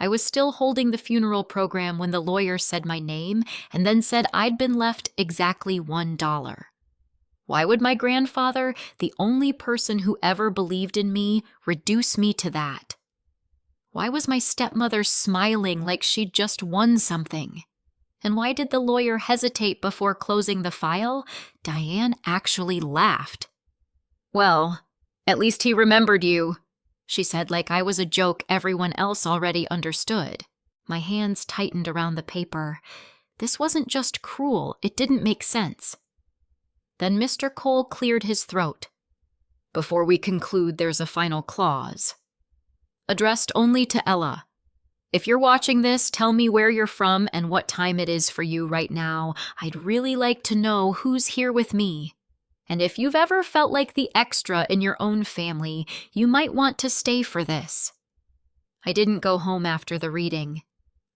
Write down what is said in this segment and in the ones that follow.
I was still holding the funeral program when the lawyer said my name and then said I'd been left exactly $1. Why would my grandfather, the only person who ever believed in me, reduce me to that? Why was my stepmother smiling like she'd just won something? And why did the lawyer hesitate before closing the file? Diane actually laughed. "Well, at least he remembered you," she said like I was a joke everyone else already understood. My hands tightened around the paper. This wasn't just cruel, it didn't make sense. Then Mr. Cole cleared his throat. "Before we conclude, there's a final clause. Addressed only to Ella. If you're watching this, tell me where you're from and what time it is for you right now. I'd really like to know who's here with me. And if you've ever felt like the extra in your own family, you might want to stay for this." I didn't go home after the reading.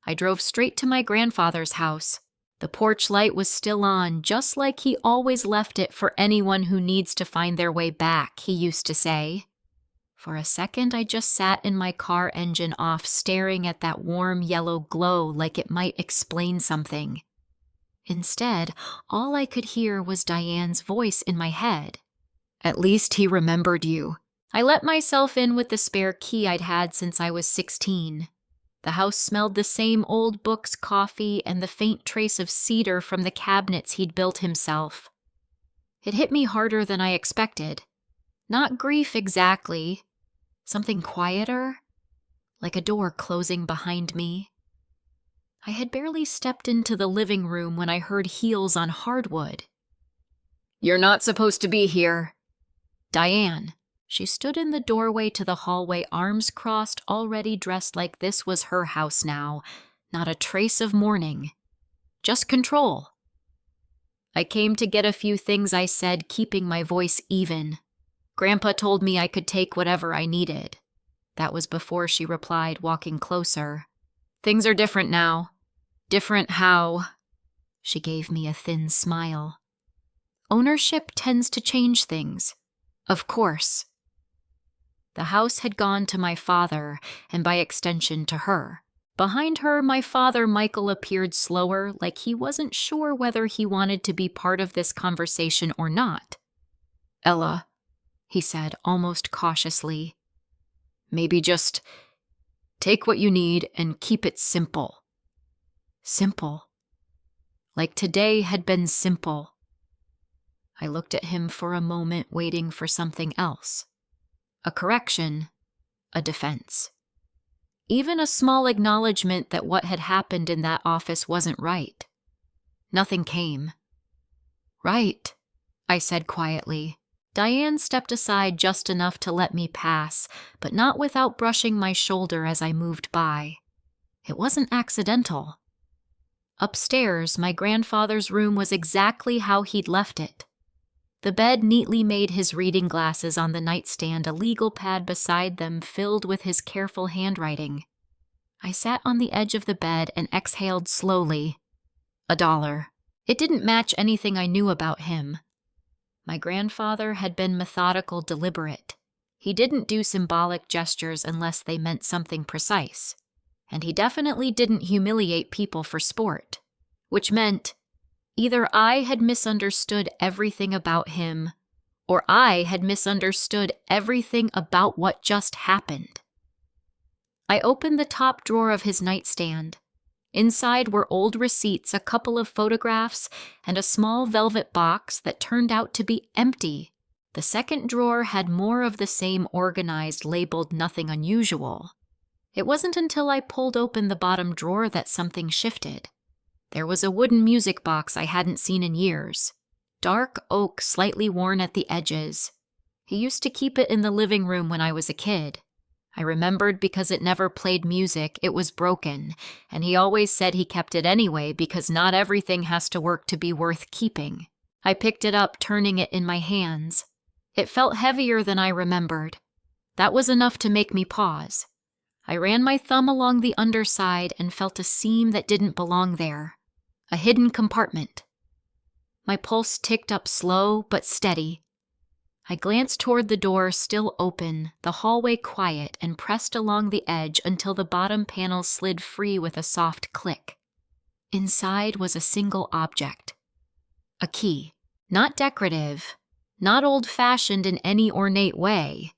I drove straight to my grandfather's house. The porch light was still on, just like he always left it for anyone who needs to find their way back, he used to say. For a second, I just sat in my car engine off, staring at that warm yellow glow like it might explain something. Instead, all I could hear was Diane's voice in my head. "At least he remembered you." I let myself in with the spare key I'd had since I was 16. The house smelled the same old books, coffee, and the faint trace of cedar from the cabinets he'd built himself. It hit me harder than I expected. Not grief exactly. Something quieter, like a door closing behind me. I had barely stepped into the living room when I heard heels on hardwood. "You're not supposed to be here." Diane. She stood in the doorway to the hallway, arms crossed, already dressed like this was her house now. Not a trace of mourning. Just control. "I came to get a few things," I said, keeping my voice even. "Grandpa told me I could take whatever I needed." That was before she replied, walking closer. "Things are different now." "Different how?" She gave me a thin smile. "Ownership tends to change things. Of course." The house had gone to my father, and by extension to her. Behind her, my father, Michael, appeared slower, like he wasn't sure whether he wanted to be part of this conversation or not. "Ella," he said, almost cautiously, "maybe just take what you need and keep it simple." Simple. Like today had been simple. I looked at him for a moment, waiting for something else. A correction, a defense. Even a small acknowledgement that what had happened in that office wasn't right. Nothing came. "Right," I said quietly. Diane stepped aside just enough to let me pass, but not without brushing my shoulder as I moved by. It wasn't accidental. Upstairs, my grandfather's room was exactly how he'd left it. The bed neatly made his reading glasses on the nightstand, a legal pad beside them filled with his careful handwriting. I sat on the edge of the bed and exhaled slowly. $1. It didn't match anything I knew about him. My grandfather had been methodical, deliberate. He didn't do symbolic gestures unless they meant something precise. And he definitely didn't humiliate people for sport, which meant either I had misunderstood everything about him, or I had misunderstood everything about what just happened. I opened the top drawer of his nightstand. Inside were old receipts, a couple of photographs, and a small velvet box that turned out to be empty. The second drawer had more of the same organized, labeled nothing unusual. It wasn't until I pulled open the bottom drawer that something shifted. There was a wooden music box I hadn't seen in years. Dark oak, slightly worn at the edges. He used to keep it in the living room when I was a kid. I remembered because it never played music, it was broken, and he always said he kept it anyway because not everything has to work to be worth keeping. I picked it up, turning it in my hands. It felt heavier than I remembered. That was enough to make me pause. I ran my thumb along the underside and felt a seam that didn't belong there. A hidden compartment. My pulse ticked up slow but steady. I glanced toward the door, still open, the hallway quiet, and pressed along the edge until the bottom panel slid free with a soft click. Inside was a single object. A key. Not decorative, not old-fashioned in any ornate way.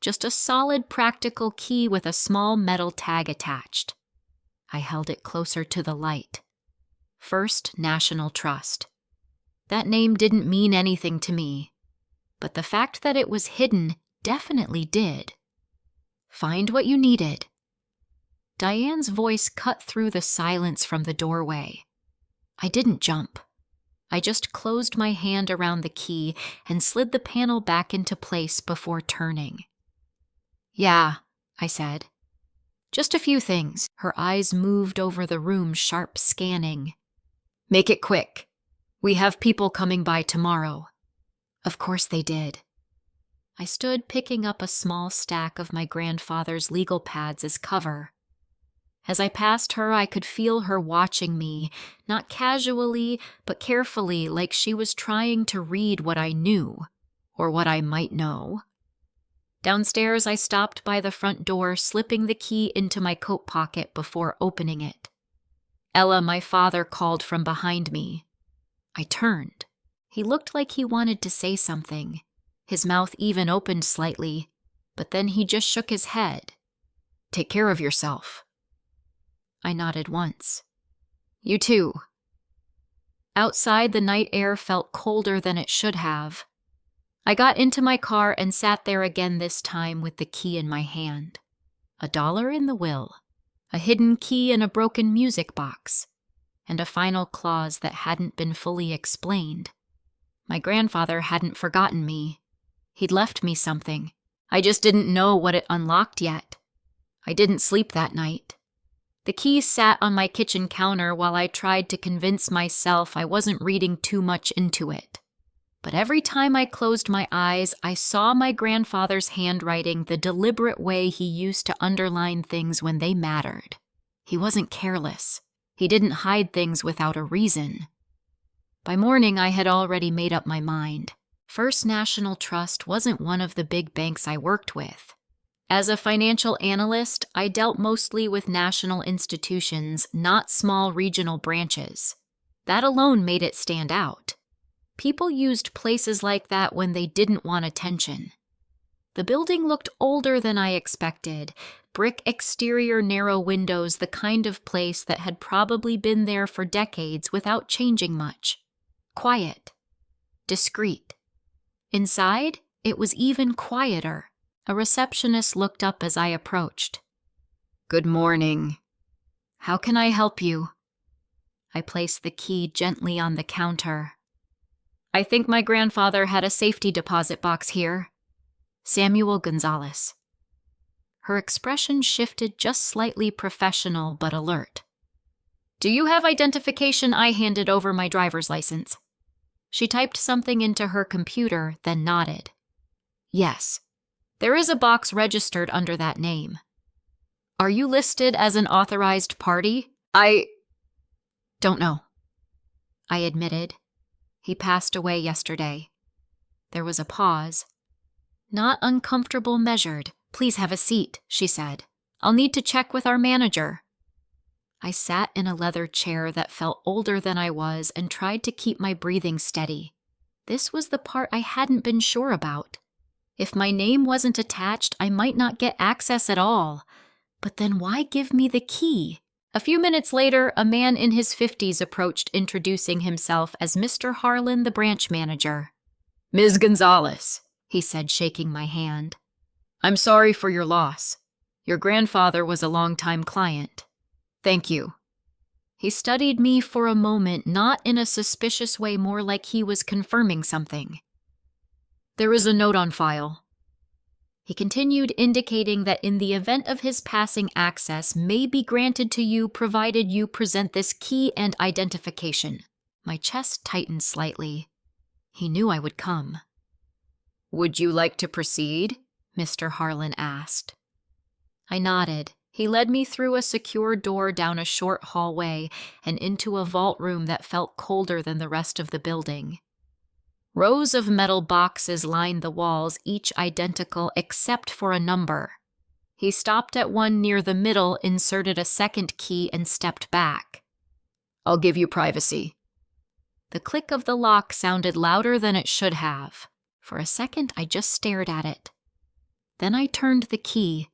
Just a solid, practical key with a small metal tag attached. I held it closer to the light. First National Trust. That name didn't mean anything to me, but the fact that it was hidden definitely did. Find what you needed. Diane's voice cut through the silence from the doorway. I didn't jump. I just closed my hand around the key and slid the panel back into place before turning. Yeah, I said. Just a few things. Her eyes moved over the room, sharp scanning. Make it quick. We have people coming by tomorrow. Of course they did. I stood picking up a small stack of my grandfather's legal pads as cover. As I passed her, I could feel her watching me, not casually, but carefully, like she was trying to read what I knew, or what I might know. Downstairs, I stopped by the front door, slipping the key into my coat pocket before opening it. Ella, my father, called from behind me. I turned. He looked like he wanted to say something. His mouth even opened slightly, but then he just shook his head. Take care of yourself. I nodded once. You too. Outside, the night air felt colder than it should have. I got into my car and sat there again, this time with the key in my hand. $1 in the will, a hidden key in a broken music box, and a final clause that hadn't been fully explained. My grandfather hadn't forgotten me. He'd left me something. I just didn't know what it unlocked yet. I didn't sleep that night. The key sat on my kitchen counter while I tried to convince myself I wasn't reading too much into it. But every time I closed my eyes, I saw my grandfather's handwriting, the deliberate way he used to underline things when they mattered. He wasn't careless. He didn't hide things without a reason. By morning, I had already made up my mind. First National Trust wasn't one of the big banks I worked with. As a financial analyst, I dealt mostly with national institutions, not small regional branches. That alone made it stand out. People used places like that when they didn't want attention. The building looked older than I expected. Brick exterior, narrow windows, the kind of place that had probably been there for decades without changing much. Quiet. Discreet. Inside, it was even quieter. A receptionist looked up as I approached. Good morning. How can I help you? I placed the key gently on the counter. I think my grandfather had a safety deposit box here. Samuel Gonzalez. Her expression shifted just slightly, professional but alert. Do you have identification? I handed over my driver's license. She typed something into her computer, then nodded. Yes. There is a box registered under that name. Are you listed as an authorized party? I don't know. I admitted. He passed away yesterday. There was a pause. Not uncomfortable, measured. Please have a seat, she said. I'll need to check with our manager. I sat in a leather chair that felt older than I was and tried to keep my breathing steady. This was the part I hadn't been sure about. If my name wasn't attached, I might not get access at all. But then why give me the key? A few minutes later, a man in his 50s approached, introducing himself as Mr. Harlan, the branch manager. Ms. Gonzalez, he said, shaking my hand. I'm sorry for your loss. Your grandfather was a longtime client. Thank you. He studied me for a moment, not in a suspicious way, more like he was confirming something. There is a note on file. He continued, indicating that in the event of his passing, access may be granted to you provided you present this key and identification. My chest tightened slightly. He knew I would come. Would you like to proceed? Mr. Harlan asked. I nodded. He led me through a secure door down a short hallway and into a vault room that felt colder than the rest of the building. Rows of metal boxes lined the walls, each identical except for a number. He stopped at one near the middle, inserted a second key, and stepped back. "I'll give you privacy." The click of the lock sounded louder than it should have. For a second, I just stared at it. Then I turned the key.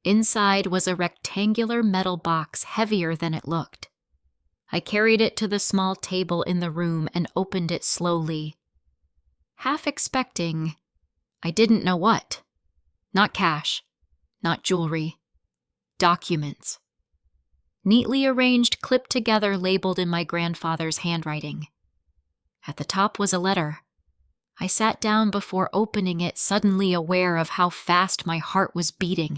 Inside was a rectangular metal box, heavier than it looked. I carried it to the small table in the room and opened it slowly. Half expecting, I didn't know what. Not cash, not jewelry. Documents. Neatly arranged, clipped together, labeled in my grandfather's handwriting. At the top was a letter. I sat down before opening it, suddenly aware of how fast my heart was beating.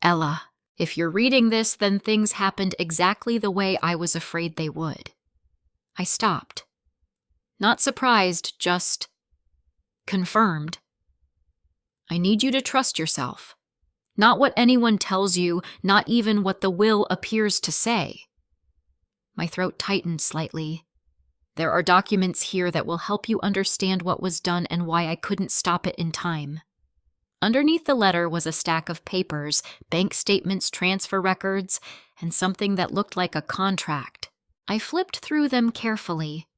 "Ella, if you're reading this, then things happened exactly the way I was afraid they would." I stopped. Not surprised, just confirmed. "I need you to trust yourself. Not what anyone tells you, not even what the will appears to say." My throat tightened slightly. "There are documents here that will help you understand what was done and why I couldn't stop it in time." Underneath the letter was a stack of papers, bank statements, transfer records, and something that looked like a contract. I flipped through them carefully.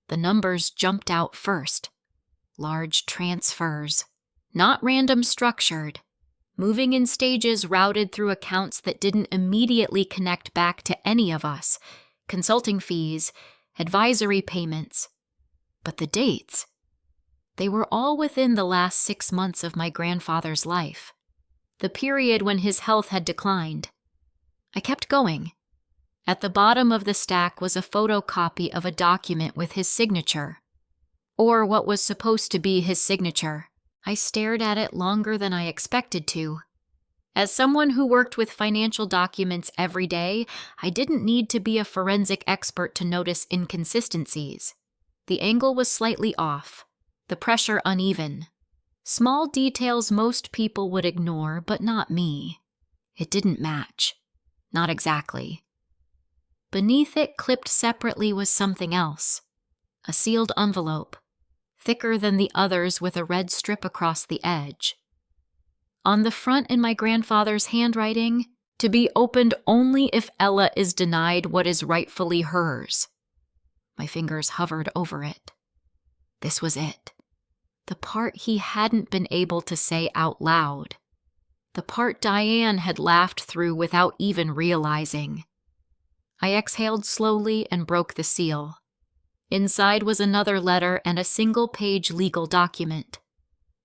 The numbers jumped out first. Large transfers. Not random structured. Moving in stages routed through accounts that didn't immediately connect back to any of us. Consulting fees, advisory payments. But the dates, they were all within the last 6 months of my grandfather's life. The period when his health had declined. I kept going. At the bottom of the stack was a photocopy of a document with his signature. Or what was supposed to be his signature. I stared at it longer than I expected to. As someone who worked with financial documents every day, I didn't need to be a forensic expert to notice inconsistencies. The angle was slightly off, the pressure uneven. Small details most people would ignore, but not me. It didn't match. Not exactly. Beneath it, clipped separately, was something else. A sealed envelope, thicker than the others with a red strip across the edge. On the front, in my grandfather's handwriting, "To be opened only if Ella is denied what is rightfully hers." My fingers hovered over it. This was it. The part he hadn't been able to say out loud. The part Diane had laughed through without even realizing. I exhaled slowly and broke the seal. Inside was another letter and a single-page legal document.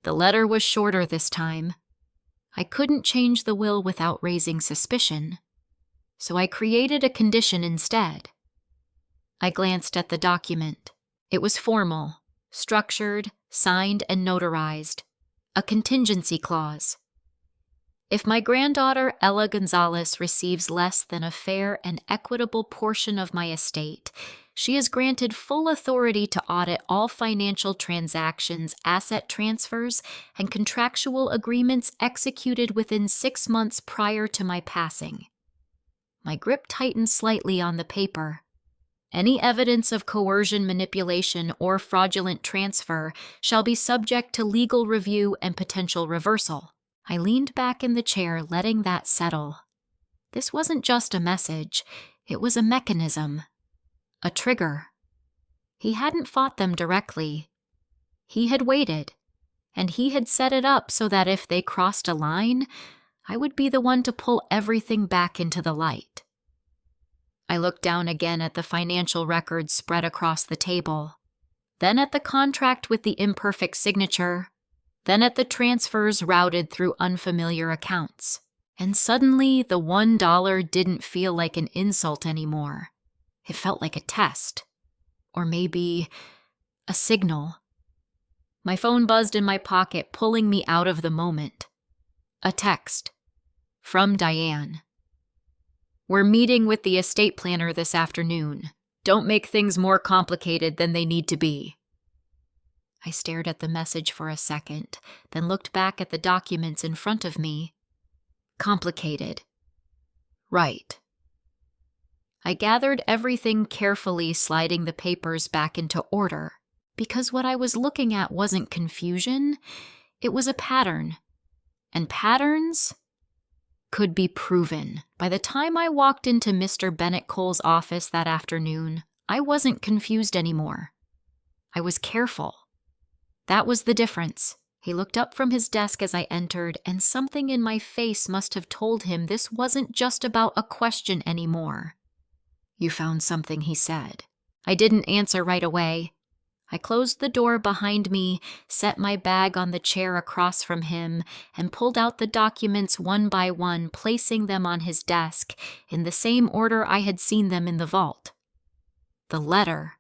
The letter was shorter this time. I couldn't change the will without raising suspicion, so I created a condition instead. I glanced at the document. It was formal, structured, signed, and notarized. A contingency clause. If my granddaughter, Ella Gonzalez, receives less than a fair and equitable portion of my estate, she is granted full authority to audit all financial transactions, asset transfers, and contractual agreements executed within 6 months prior to my passing. My grip tightened slightly on the paper. Any evidence of coercion, manipulation, or fraudulent transfer shall be subject to legal review and potential reversal. I leaned back in the chair, letting that settle. This wasn't just a message, it was a mechanism. A trigger. He hadn't fought them directly. He had waited, and he had set it up so that if they crossed a line, I would be the one to pull everything back into the light. I looked down again at the financial records spread across the table, then at the contract with the imperfect signature, then at the transfers routed through unfamiliar accounts. And suddenly, the $1 didn't feel like an insult anymore. It felt like a test. Or maybe a signal. My phone buzzed in my pocket, pulling me out of the moment. A text. From Diane. "We're meeting with the estate planner this afternoon. Don't make things more complicated than they need to be." I stared at the message for a second, then looked back at the documents in front of me. Complicated. Right. I gathered everything carefully, sliding the papers back into order. because what I was looking at wasn't confusion, it was a pattern. And patterns could be proven. By the time I walked into Mr. Bennett Cole's office that afternoon, I wasn't confused anymore. I was careful. That was the difference. He looked up from his desk as I entered, and something in my face must have told him this wasn't just about a question anymore. "You found something," he said. I didn't answer right away. I closed the door behind me, set my bag on the chair across from him, and pulled out the documents one by one, placing them on his desk in the same order I had seen them in the vault. The letter,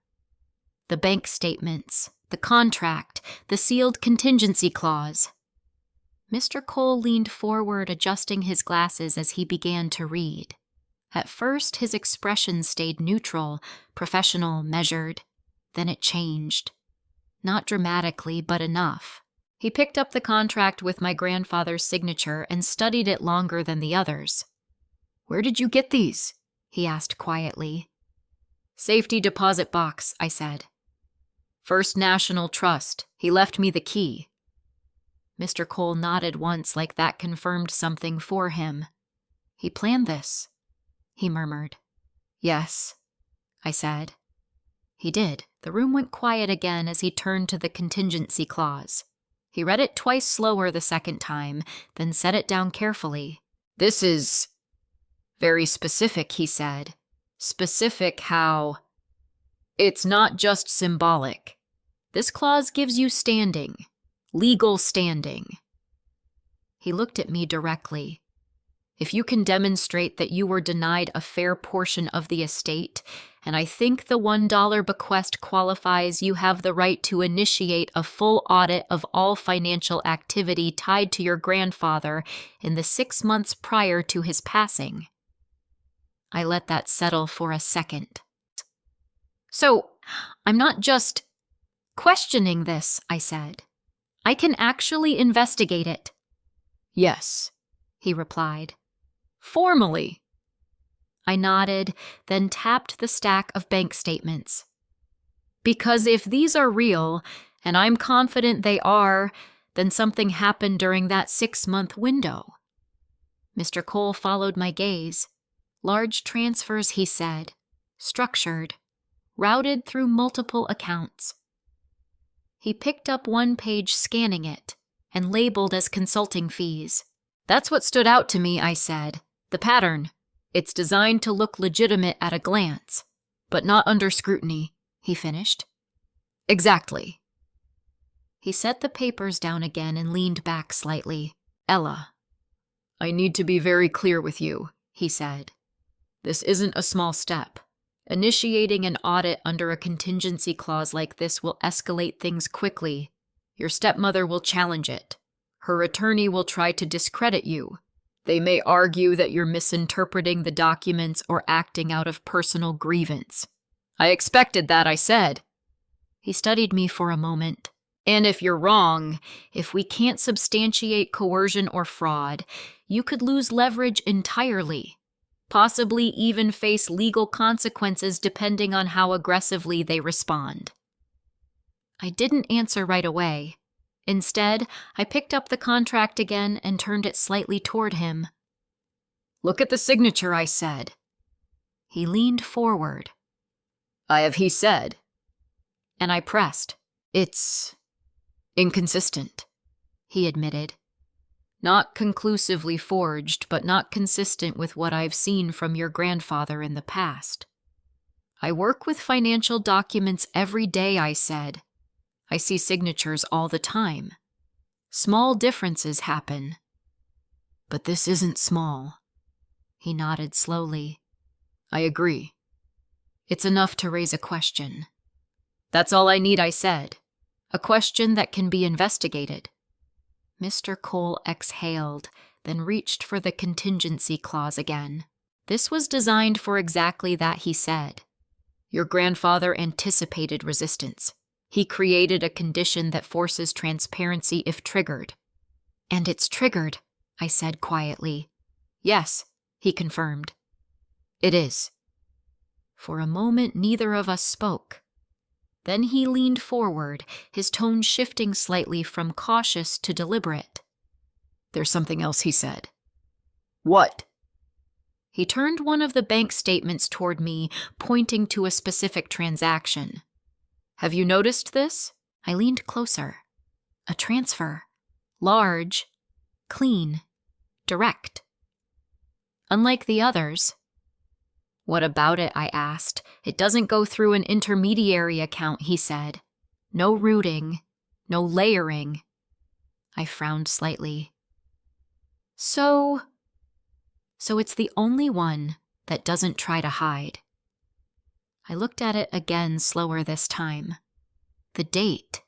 the bank statements, the contract, the sealed contingency clause. Mr. Cole leaned forward, adjusting his glasses as he began to read. At first, his expression stayed neutral, professional, measured. Then it changed. Not dramatically, but enough. He picked up the contract with my grandfather's signature and studied it longer than the others. "Where did you get these?" he asked quietly. "Safety deposit box," I said. "First National Trust. He left me the key." Mr. Cole nodded once, like that confirmed something for him. "He planned this," he murmured. "Yes," I said. He did. The room went quiet again as he turned to the contingency clause. He read it twice slower the second time, then set it down carefully. "This is very specific," he said. "Specific how it's not just symbolic. This clause gives you standing, legal standing." He looked at me directly. "If you can demonstrate that you were denied a fair portion of the estate, and I think the $1 bequest qualifies, you have the right to initiate a full audit of all financial activity tied to your grandfather in the 6 months prior to his passing." I let that settle for a second. "So, I'm not just questioning this," I said. "I can actually investigate it." "Yes," he replied. "Formally." I nodded, then tapped the stack of bank statements. "Because if these are real, and I'm confident they are, then something happened during that 6-month window." Mr. Cole followed my gaze. "Large transfers," he said. "Structured. Routed through multiple accounts." He picked up one page, scanning it, and labeled as consulting fees. "That's what stood out to me," I said. "The pattern. It's designed to look legitimate at a glance, but not under scrutiny," he finished. "Exactly." He set the papers down again and leaned back slightly. "Ella, I need to be very clear with you," he said. "This isn't a small step. Initiating an audit under a contingency clause like this will escalate things quickly. Your stepmother will challenge it. Her attorney will try to discredit you. They may argue that you're misinterpreting the documents or acting out of personal grievance." "I expected that," I said. He studied me for a moment. "And if you're wrong, if we can't substantiate coercion or fraud, you could lose leverage entirely, possibly even face legal consequences depending on how aggressively they respond." I didn't answer right away. Instead, I picked up the contract again and turned it slightly toward him. "Look at the signature," I said. He leaned forward. "I have he said." And I pressed. "It's inconsistent," he admitted. "Not conclusively forged, but not consistent with what I've seen from your grandfather in the past." "I work with financial documents every day," I said. "I see signatures all the time. Small differences happen." "But this isn't small." He nodded slowly. "I agree. It's enough to raise a question." "That's all I need," I said. "A question that can be investigated." Mr. Cole exhaled, then reached for the contingency clause again. This was designed for exactly that, he said. Your grandfather anticipated resistance. He created a condition that forces transparency if triggered. "And it's triggered," I said quietly. "Yes," he confirmed. "It is." For a moment, neither of us spoke. Then he leaned forward, his tone shifting slightly from cautious to deliberate. "There's something else," he said. "What?" He turned one of the bank statements toward me, pointing to a specific transaction. "Have you noticed this?" I leaned closer. A transfer. Large, clean, direct. Unlike the others. What about it? I asked. It doesn't go through an intermediary account, he said. No routing, no layering. I frowned slightly. So it's the only one that doesn't try to hide. I looked at it again, slower this time. The date.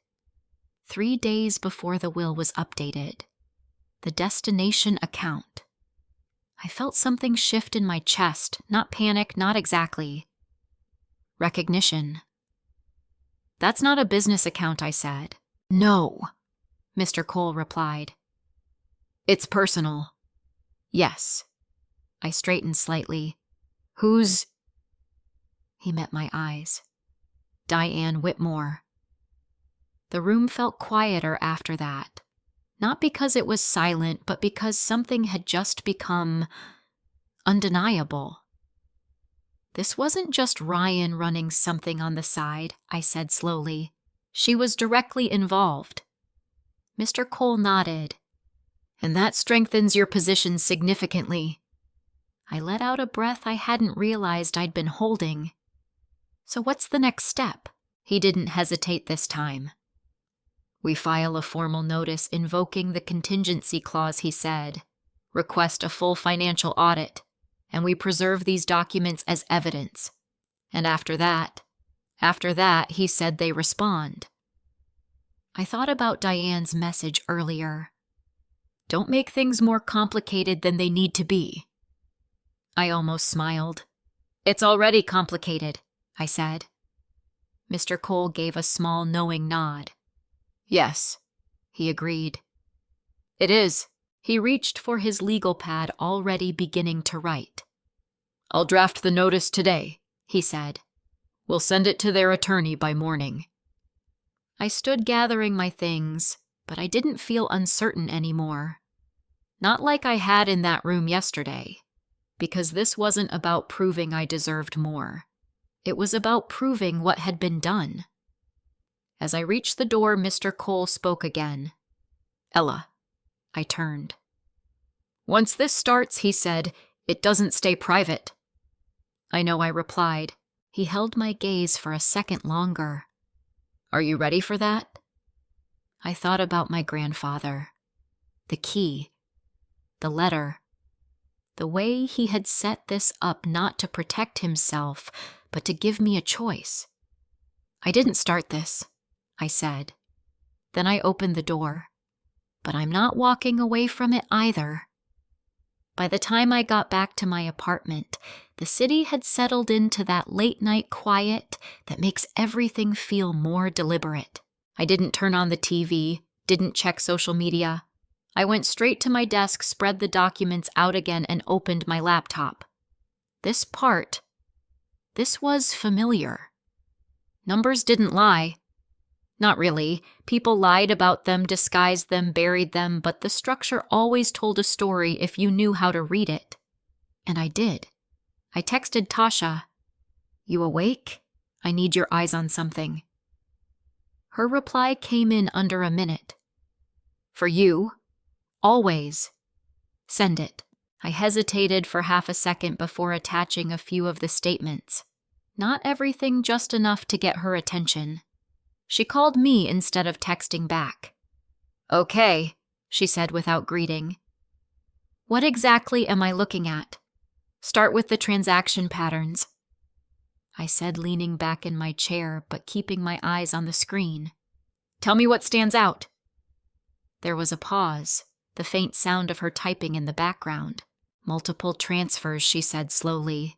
3 days before the will was updated. The destination account. I felt something shift in my chest, not panic, not exactly. Recognition. "That's not a business account," I said. "No," Mr. Cole replied. "It's personal." "Yes." I straightened slightly. "Who's—" He met my eyes. "Diane Whitmore." The room felt quieter after that. Not because it was silent, but because something had just become undeniable. "This wasn't just Ryan running something on the side," I said slowly. "She was directly involved." Mr. Cole nodded. "And that strengthens your position significantly." I let out a breath I hadn't realized I'd been holding. "So what's the next step?" He didn't hesitate this time. "We file a formal notice invoking the contingency clause," he said. "Request a full financial audit, and we preserve these documents as evidence. And after that, he said they respond." I thought about Diane's message earlier. "Don't make things more complicated than they need to be." I almost smiled. "It's already complicated," I said. Mr. Cole gave a small knowing nod. "Yes," he agreed. "It is." He reached for his legal pad, already beginning to write. "I'll draft the notice today," he said. "We'll send it to their attorney by morning." I stood gathering my things, but I didn't feel uncertain anymore. Not like I had in that room yesterday, because this wasn't about proving I deserved more. It was about proving what had been done. As I reached the door, Mr. Cole spoke again. "Ella." I turned. "Once this starts," he said, "it doesn't stay private." "I know," I replied. He held my gaze for a second longer. "Are you ready for that?" I thought about my grandfather. The key. The letter. The way he had set this up not to protect himself, but to give me a choice. "I didn't start this," I said. Then I opened the door. But I'm not walking away from it either. By the time I got back to my apartment, the city had settled into that late-night quiet that makes everything feel more deliberate. I didn't turn on the TV, didn't check social media. I went straight to my desk, spread the documents out again, and opened my laptop. This was familiar. Numbers didn't lie. Not really. People lied about them, disguised them, buried them, but the structure always told a story if you knew how to read it. And I did. I texted Tasha, "You awake? I need your eyes on something." Her reply came in under a minute. "For you. Always. Send it." I hesitated for half a second before attaching a few of the statements. Not everything, just enough to get her attention. She called me instead of texting back. "Okay," she said without greeting. "What exactly am I looking at?" "Start with the transaction patterns," I said, leaning back in my chair but keeping my eyes on the screen. "Tell me what stands out." There was a pause, the faint sound of her typing in the background. "Multiple transfers," she said slowly.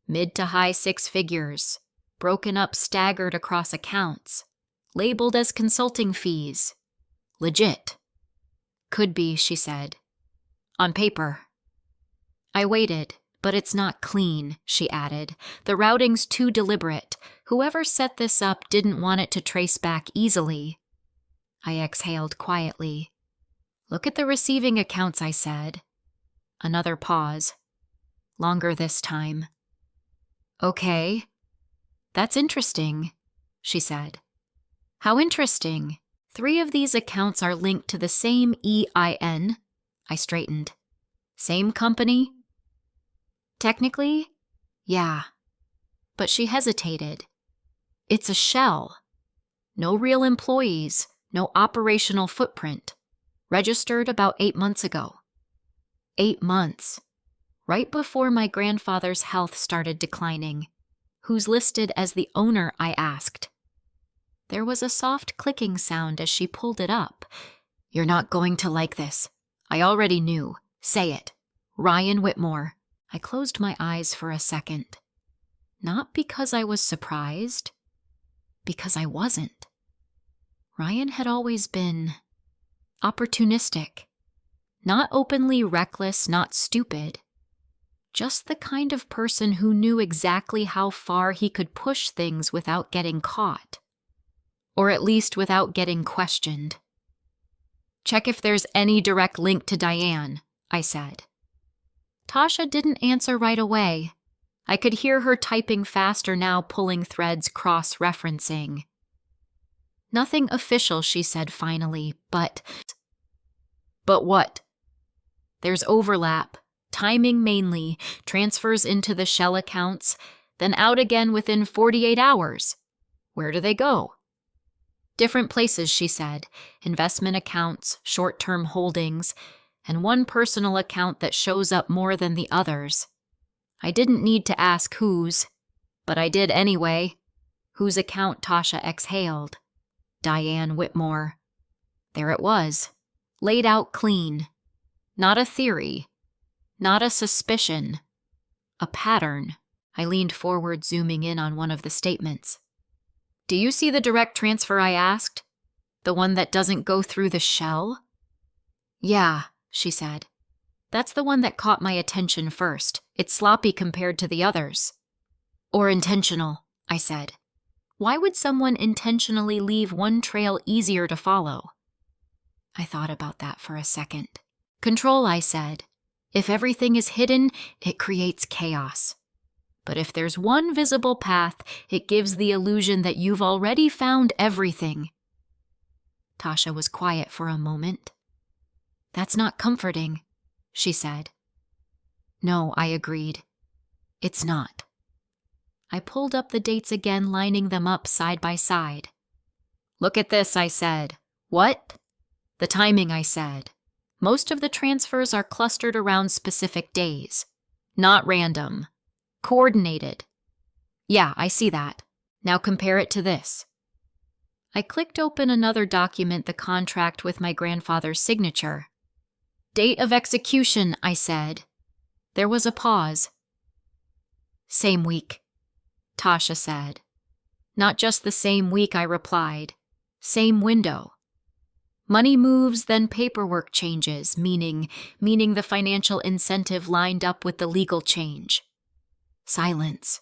"Mid to high 6 figures, broken up, staggered across accounts. Labeled as consulting fees. Legit." "Could be," she said. "On paper." I waited, But it's not clean, she added. The routing's too deliberate. Whoever set this up didn't want it to trace back easily. I exhaled quietly. Look at the receiving accounts, I said. Another pause. Longer this time. Okay. That's interesting, she said. How interesting. 3 of these accounts are linked to the same EIN. I straightened. Same company? Technically, yeah. But she hesitated. It's a shell. No real employees, no operational footprint. Registered about 8 months ago. 8 months. Right before my grandfather's health started declining. Who's listed as the owner, I asked. There was a soft clicking sound as she pulled it up. You're not going to like this. I already knew. Say it. Ryan Whitmore. I closed my eyes for a second. Not because I was surprised. Because I wasn't. Ryan had always been opportunistic. Not openly reckless, not stupid. Just the kind of person who knew exactly how far he could push things without getting caught. Or at least without getting questioned. Check if there's any direct link to Diane, I said. Tasha didn't answer right away. I could hear her typing faster now, pulling threads, cross-referencing. Nothing official, she said finally, but... But what? There's overlap, timing mainly, transfers into the shell accounts, then out again within 48 hours. Where do they go? Different places, she said. Investment accounts, short-term holdings, and one personal account that shows up more than the others. I didn't need to ask whose, but I did anyway. Whose account? Tasha exhaled. Diane Whitmore. There it was, laid out clean. Not a theory, not a suspicion, a pattern. I leaned forward, zooming in on one of the statements. Do you see the direct transfer, I asked? The one that doesn't go through the shell? Yeah, she said. That's the one that caught my attention first. It's sloppy compared to the others. Or intentional, I said. Why would someone intentionally leave one trail easier to follow? I thought about that for a second. Control, I said. If everything is hidden, it creates chaos. But if there's one visible path, it gives the illusion that you've already found everything. Tasha was quiet for a moment. That's not comforting, she said. No, I agreed. It's not. I pulled up the dates again, lining them up side by side. Look at this, I said. What? The timing, I said. Most of the transfers are clustered around specific days. Not random. Coordinated. Yeah, I see that. Now compare it to this. I clicked open another document, the contract with my grandfather's signature. Date of execution, I said. There was a pause. Same week, Tasha said. Not just the same week, I replied. Same window. Money moves, then paperwork changes, meaning the financial incentive lined up with the legal change. Silence.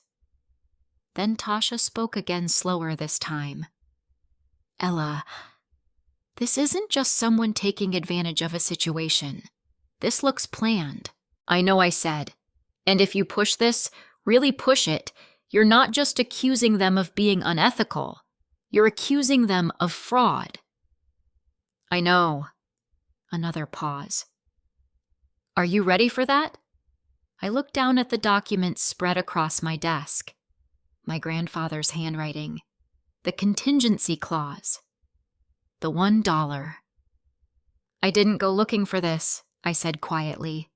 Then Tasha spoke again, slower this time. Ella, this isn't just someone taking advantage of a situation. This looks planned. I know, I said. And if you push this, really push it, you're not just accusing them of being unethical. You're accusing them of fraud. I know. Another pause. Are you ready for that? I looked down at the documents spread across my desk. My grandfather's handwriting. The contingency clause. The $1. I didn't go looking for this, I said quietly.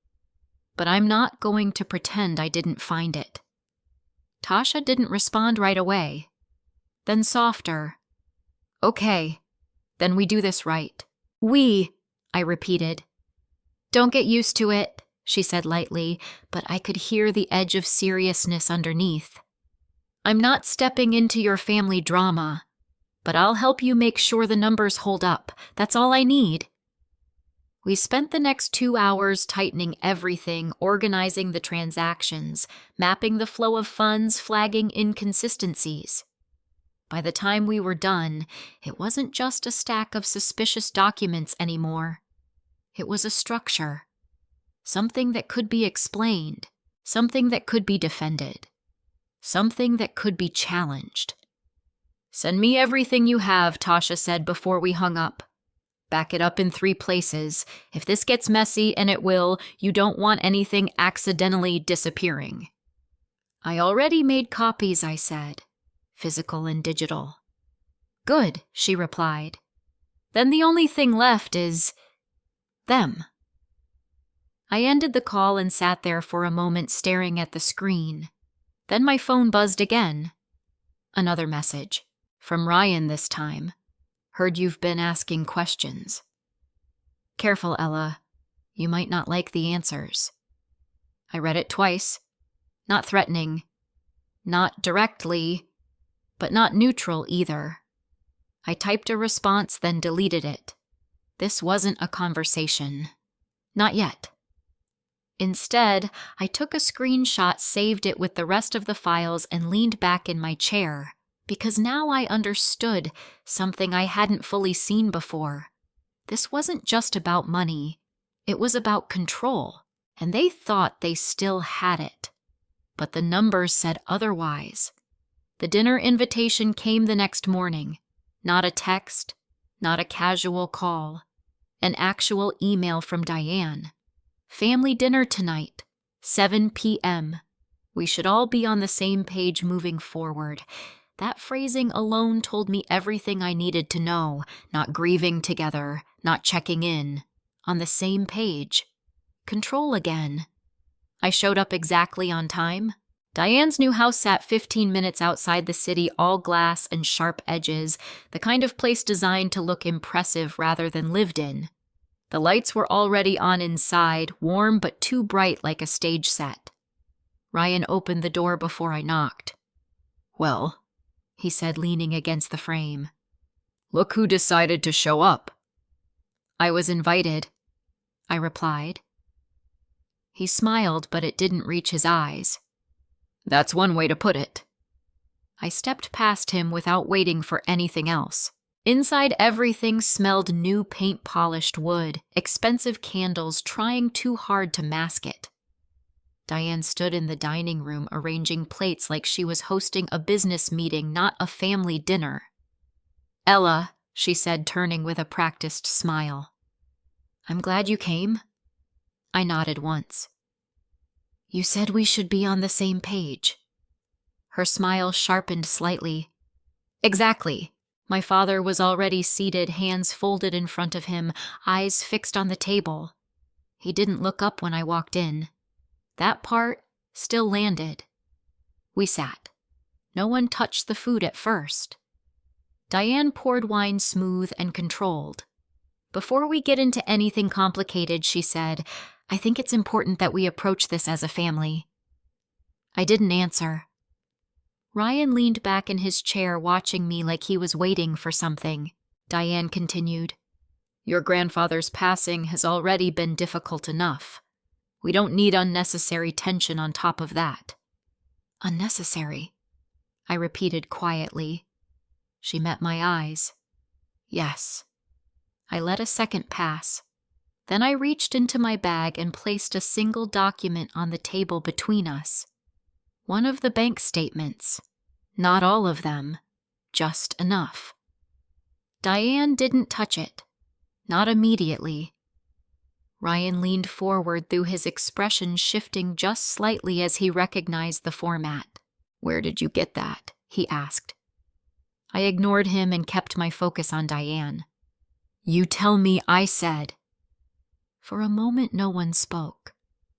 But I'm not going to pretend I didn't find it. Tasha didn't respond right away. Then softer. Okay, then we do this right. I repeated. Don't get used to it, she said lightly, but I could hear the edge of seriousness underneath. I'm not stepping into your family drama, but I'll help you make sure the numbers hold up. That's all I need. We spent the next 2 hours tightening everything, organizing the transactions, mapping the flow of funds, flagging inconsistencies. By the time we were done, it wasn't just a stack of suspicious documents anymore. It was a structure. Something that could be explained. Something that could be defended. Something that could be challenged. "Send me everything you have," Tasha said before we hung up. "Back it up in 3 places. If this gets messy, and it will, you don't want anything accidentally disappearing." "I already made copies," I said. "Physical and digital." "Good," she replied. "Then the only thing left is them." I ended the call and sat there for a moment staring at the screen. Then my phone buzzed again. Another message. From Ryan this time. "Heard you've been asking questions." "Careful, Ella. You might not like the answers." I read it twice. Not threatening. Not directly, but not neutral either. I typed a response, then deleted it. This wasn't a conversation. Not yet. Instead, I took a screenshot, saved it with the rest of the files, and leaned back in my chair, because now I understood something I hadn't fully seen before. This wasn't just about money. It was about control, and they thought they still had it. But the numbers said otherwise. The dinner invitation came the next morning. Not a text, not a casual call. An actual email from Diane. "Family dinner tonight, 7 p.m. We should all be on the same page moving forward." That phrasing alone told me everything I needed to know. Not grieving together, not checking in. On the same page. Control again. I showed up exactly on time. Diane's new house sat 15 minutes outside the city, all glass and sharp edges, the kind of place designed to look impressive rather than lived in. The lights were already on inside, warm but too bright like a stage set. Ryan opened the door before I knocked. "Well," he said, leaning against the frame. "Look who decided to show up." "I was invited," I replied. He smiled, but it didn't reach his eyes. "That's one way to put it." I stepped past him without waiting for anything else. Inside, everything smelled new paint-polished wood, expensive candles trying too hard to mask it. Diane stood in the dining room arranging plates like she was hosting a business meeting, not a family dinner. "Ella," she said, turning with a practiced smile. "I'm glad you came." I nodded once. "You said we should be on the same page." Her smile sharpened slightly. "Exactly." My father was already seated, hands folded in front of him, eyes fixed on the table. He didn't look up when I walked in. That part still landed. We sat. No one touched the food at first. Diane poured wine smooth and controlled. "Before we get into anything complicated," she said, "I think it's important that we approach this as a family." I didn't answer. Ryan leaned back in his chair, watching me like he was waiting for something. Diane continued, "Your grandfather's passing has already been difficult enough. We don't need unnecessary tension on top of that." "Unnecessary?" I repeated quietly. She met my eyes. "Yes." I let a second pass. Then I reached into my bag and placed a single document on the table between us. One of the bank statements. Not all of them. Just enough. Diane didn't touch it. Not immediately. Ryan leaned forward, through his expression shifting just slightly as he recognized the format. "Where did you get that?" he asked. I ignored him and kept my focus on Diane. "You tell me," I said. For a moment, no one spoke.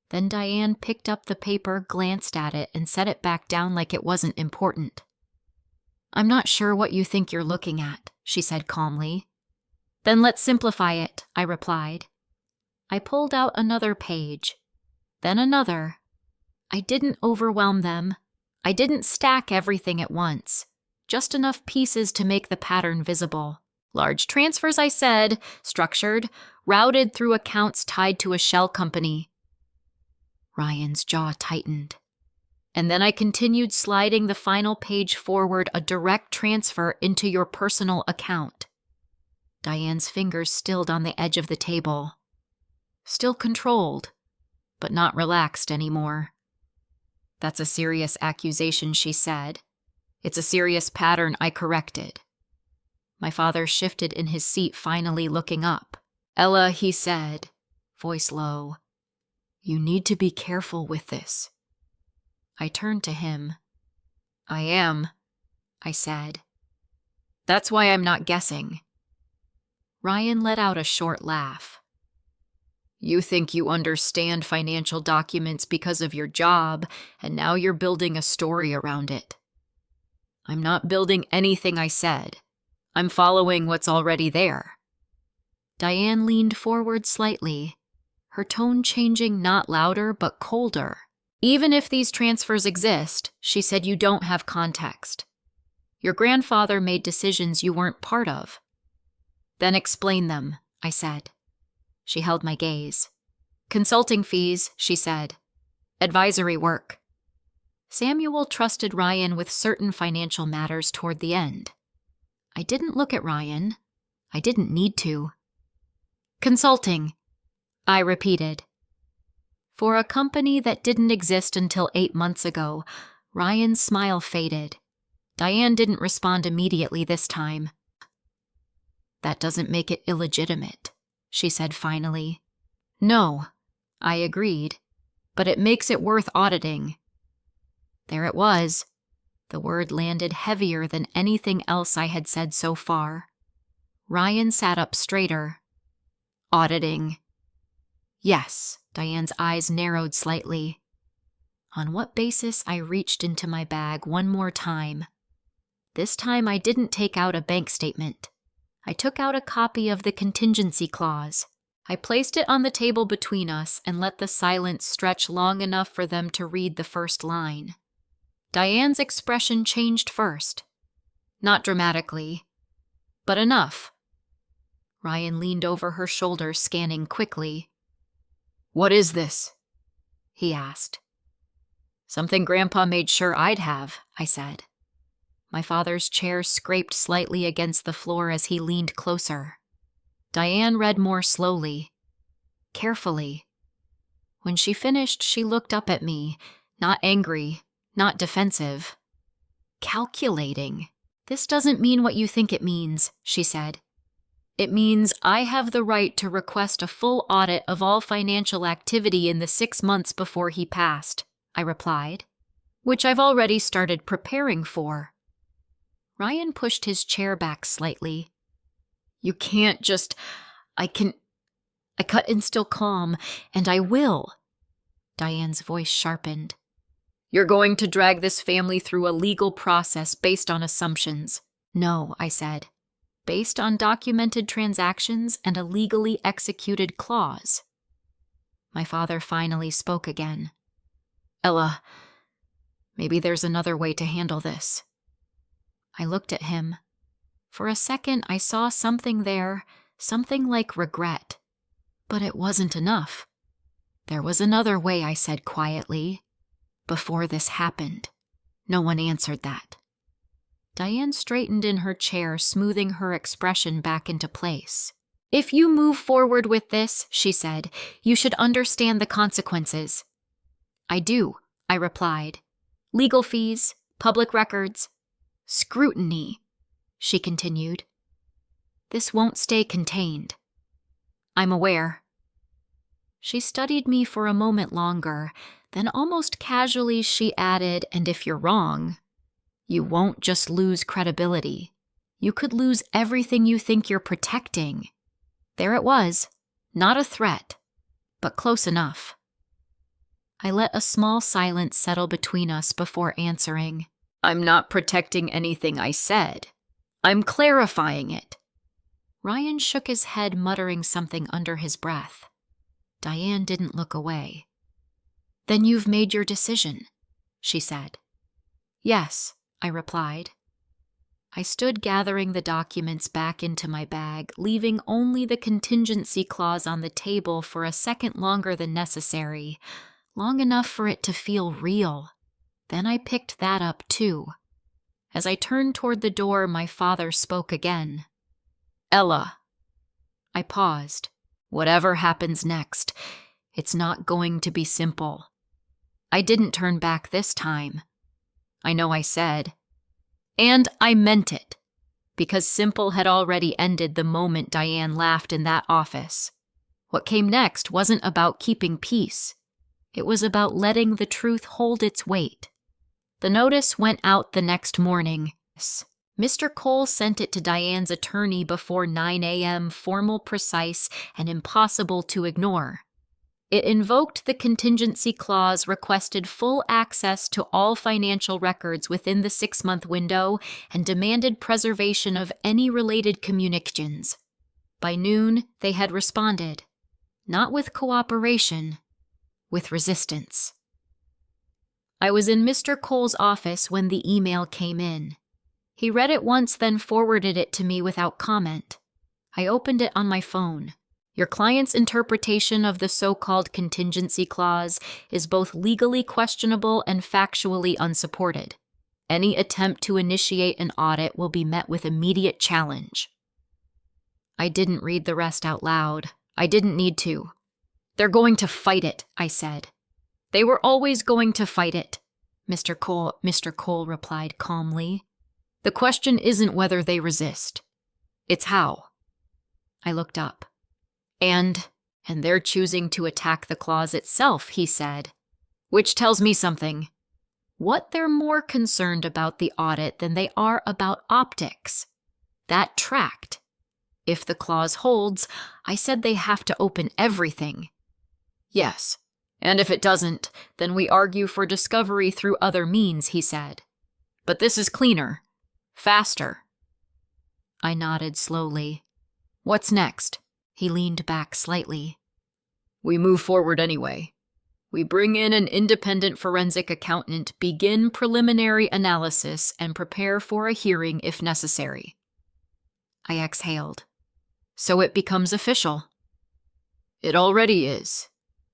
Then Diane picked up the paper, glanced at it, and set it back down like it wasn't important. "I'm not sure what you think you're looking at," she said calmly. "Then let's simplify it," I replied. I pulled out another page, then another. I didn't overwhelm them. I didn't stack everything at once. Just enough pieces to make the pattern visible. Large transfers, I said, structured, routed through accounts tied to a shell company. Ryan's jaw tightened. And then I continued sliding the final page forward, a direct transfer into your personal account. Diane's fingers stilled on the edge of the table. Still controlled, but not relaxed anymore. That's a serious accusation, she said. It's a serious pattern, I corrected. My father shifted in his seat, finally looking up. Ella, he said, voice low, you need to be careful with this. I turned to him. I am, I said. That's why I'm not guessing. Ryan let out a short laugh. You think you understand financial documents because of your job, and now you're building a story around it. I'm not building anything I said. I'm following what's already there. Diane leaned forward slightly, her tone changing, not louder but colder. Even if these transfers exist, she said, you don't have context. Your grandfather made decisions you weren't part of. Then explain them, I said. She held my gaze. Consulting fees, she said. Advisory work. Samuel trusted Ryan with certain financial matters toward the end. I didn't look at Ryan. I didn't need to. Consulting, I repeated. For a company that didn't exist until 8 months ago, Ryan's smile faded. Diane didn't respond immediately this time. That doesn't make it illegitimate, she said finally. No, I agreed, but it makes it worth auditing. There it was. The word landed heavier than anything else I had said so far. Ryan sat up straighter. Auditing. Yes, Diane's eyes narrowed slightly. On what basis? I reached into my bag one more time. This time I didn't take out a bank statement. I took out a copy of the contingency clause. I placed it on the table between us and let the silence stretch long enough for them to read the first line. Diane's expression changed first. Not dramatically, but enough. Ryan leaned over her shoulder, scanning quickly. What is this? He asked. Something Grandpa made sure I'd have, I said. My father's chair scraped slightly against the floor as he leaned closer. Diane read more slowly, carefully. When she finished, she looked up at me, not angry, not defensive. Calculating. This doesn't mean what you think it means, she said. It means I have the right to request a full audit of all financial activity in the 6 months before he passed, I replied, which I've already started preparing for. Ryan pushed his chair back slightly. You can't just... I cut in still calm, and I will. Diane's voice sharpened. You're going to drag this family through a legal process based on assumptions. No, I said. Based on documented transactions and a legally executed clause. My father finally spoke again. Ella, maybe there's another way to handle this. I looked at him. For a second, I saw something there, something like regret. But it wasn't enough. There was another way, I said quietly. Before this happened. No one answered that. Diane straightened in her chair, smoothing her expression back into place. If you move forward with this, she said, you should understand the consequences. I do, I replied. Legal fees, public records, scrutiny, she continued. This won't stay contained. I'm aware. She studied me for a moment longer, then almost casually she added, and if you're wrong, you won't just lose credibility. You could lose everything you think you're protecting. There it was, not a threat, but close enough. I let a small silence settle between us before answering. I'm not protecting anything I said. I'm clarifying it. Ryan shook his head, muttering something under his breath. Diane didn't look away. Then you've made your decision, she said. Yes, I replied. I stood gathering the documents back into my bag, leaving only the contingency clause on the table for a second longer than necessary, long enough for it to feel real. Then I picked that up too. As I turned toward the door, my father spoke again. "Ella." I paused. "Whatever happens next, it's not going to be simple." I didn't turn back this time. I know I said. And I meant it, because simple had already ended the moment Diane laughed in that office. What came next wasn't about keeping peace. It was about letting the truth hold its weight. The notice went out the next morning. Mr. Cole sent it to Diane's attorney before 9 a.m., formal, precise, and impossible to ignore. It invoked the contingency clause, requested full access to all financial records within the 6-month window, and demanded preservation of any related communications. By noon, they had responded. Not with cooperation, with resistance. I was in Mr. Cole's office when the email came in. He read it once, then forwarded it to me without comment. I opened it on my phone. "Your client's interpretation of the so-called contingency clause is both legally questionable and factually unsupported. Any attempt to initiate an audit will be met with immediate challenge." I didn't read the rest out loud. I didn't need to. "They're going to fight it," I said. "They were always going to fight it," Mr. Cole replied calmly. "The question isn't whether they resist. It's how." I looked up. And they're choosing to attack the clause itself," he said. "Which tells me something. What they're more concerned about the audit than they are about optics. That tracked. If the clause holds, I said they have to open everything." "Yes, and if it doesn't, then we argue for discovery through other means," he said. "But this is cleaner. Faster." I nodded slowly. "What's next?" He leaned back slightly. "We move forward anyway. We bring in an independent forensic accountant, begin preliminary analysis, and prepare for a hearing if necessary." I exhaled. "So it becomes official." "It already is,"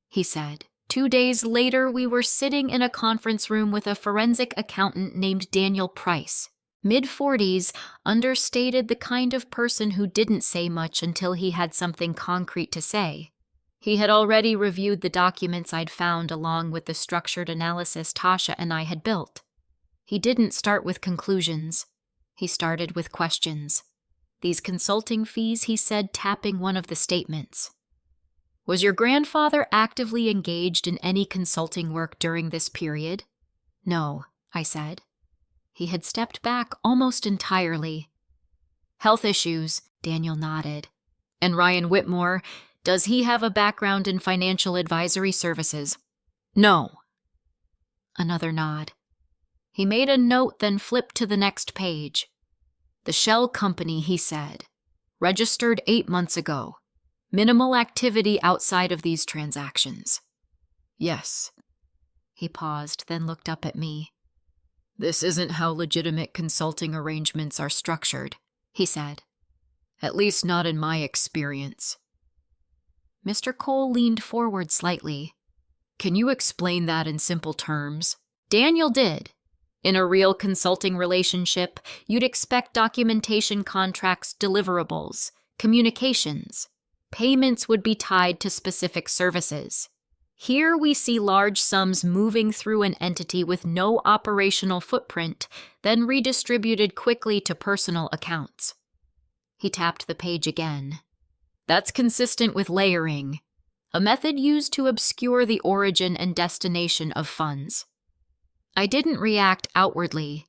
he said. 2 days later, we were sitting in a conference room with a forensic accountant named Daniel Price. Mid-40s, understated, the kind of person who didn't say much until he had something concrete to say. He had already reviewed the documents I'd found along with the structured analysis Tasha and I had built. He didn't start with conclusions. He started with questions. "These consulting fees," he said, tapping one of the statements. "Was your grandfather actively engaged in any consulting work during this period?" "No," I said. He had stepped back almost entirely. "Health issues," Daniel nodded. "And Ryan Whitmore, does he have a background in financial advisory services?" "No." Another nod. He made a note, then flipped to the next page. "The shell company," he said, "registered 8 months ago. Minimal activity outside of these transactions." "Yes." He paused, then looked up at me. "This isn't how legitimate consulting arrangements are structured," he said. "At least not in my experience." Mr. Cole leaned forward slightly. "Can you explain that in simple terms?" Daniel did. In a real consulting relationship, you'd expect documentation, contracts, deliverables, communications. Payments would be tied to specific services. Here we see large sums moving through an entity with no operational footprint, then redistributed quickly to personal accounts. He tapped the page again. "That's consistent with layering, a method used to obscure the origin and destination of funds." I didn't react outwardly,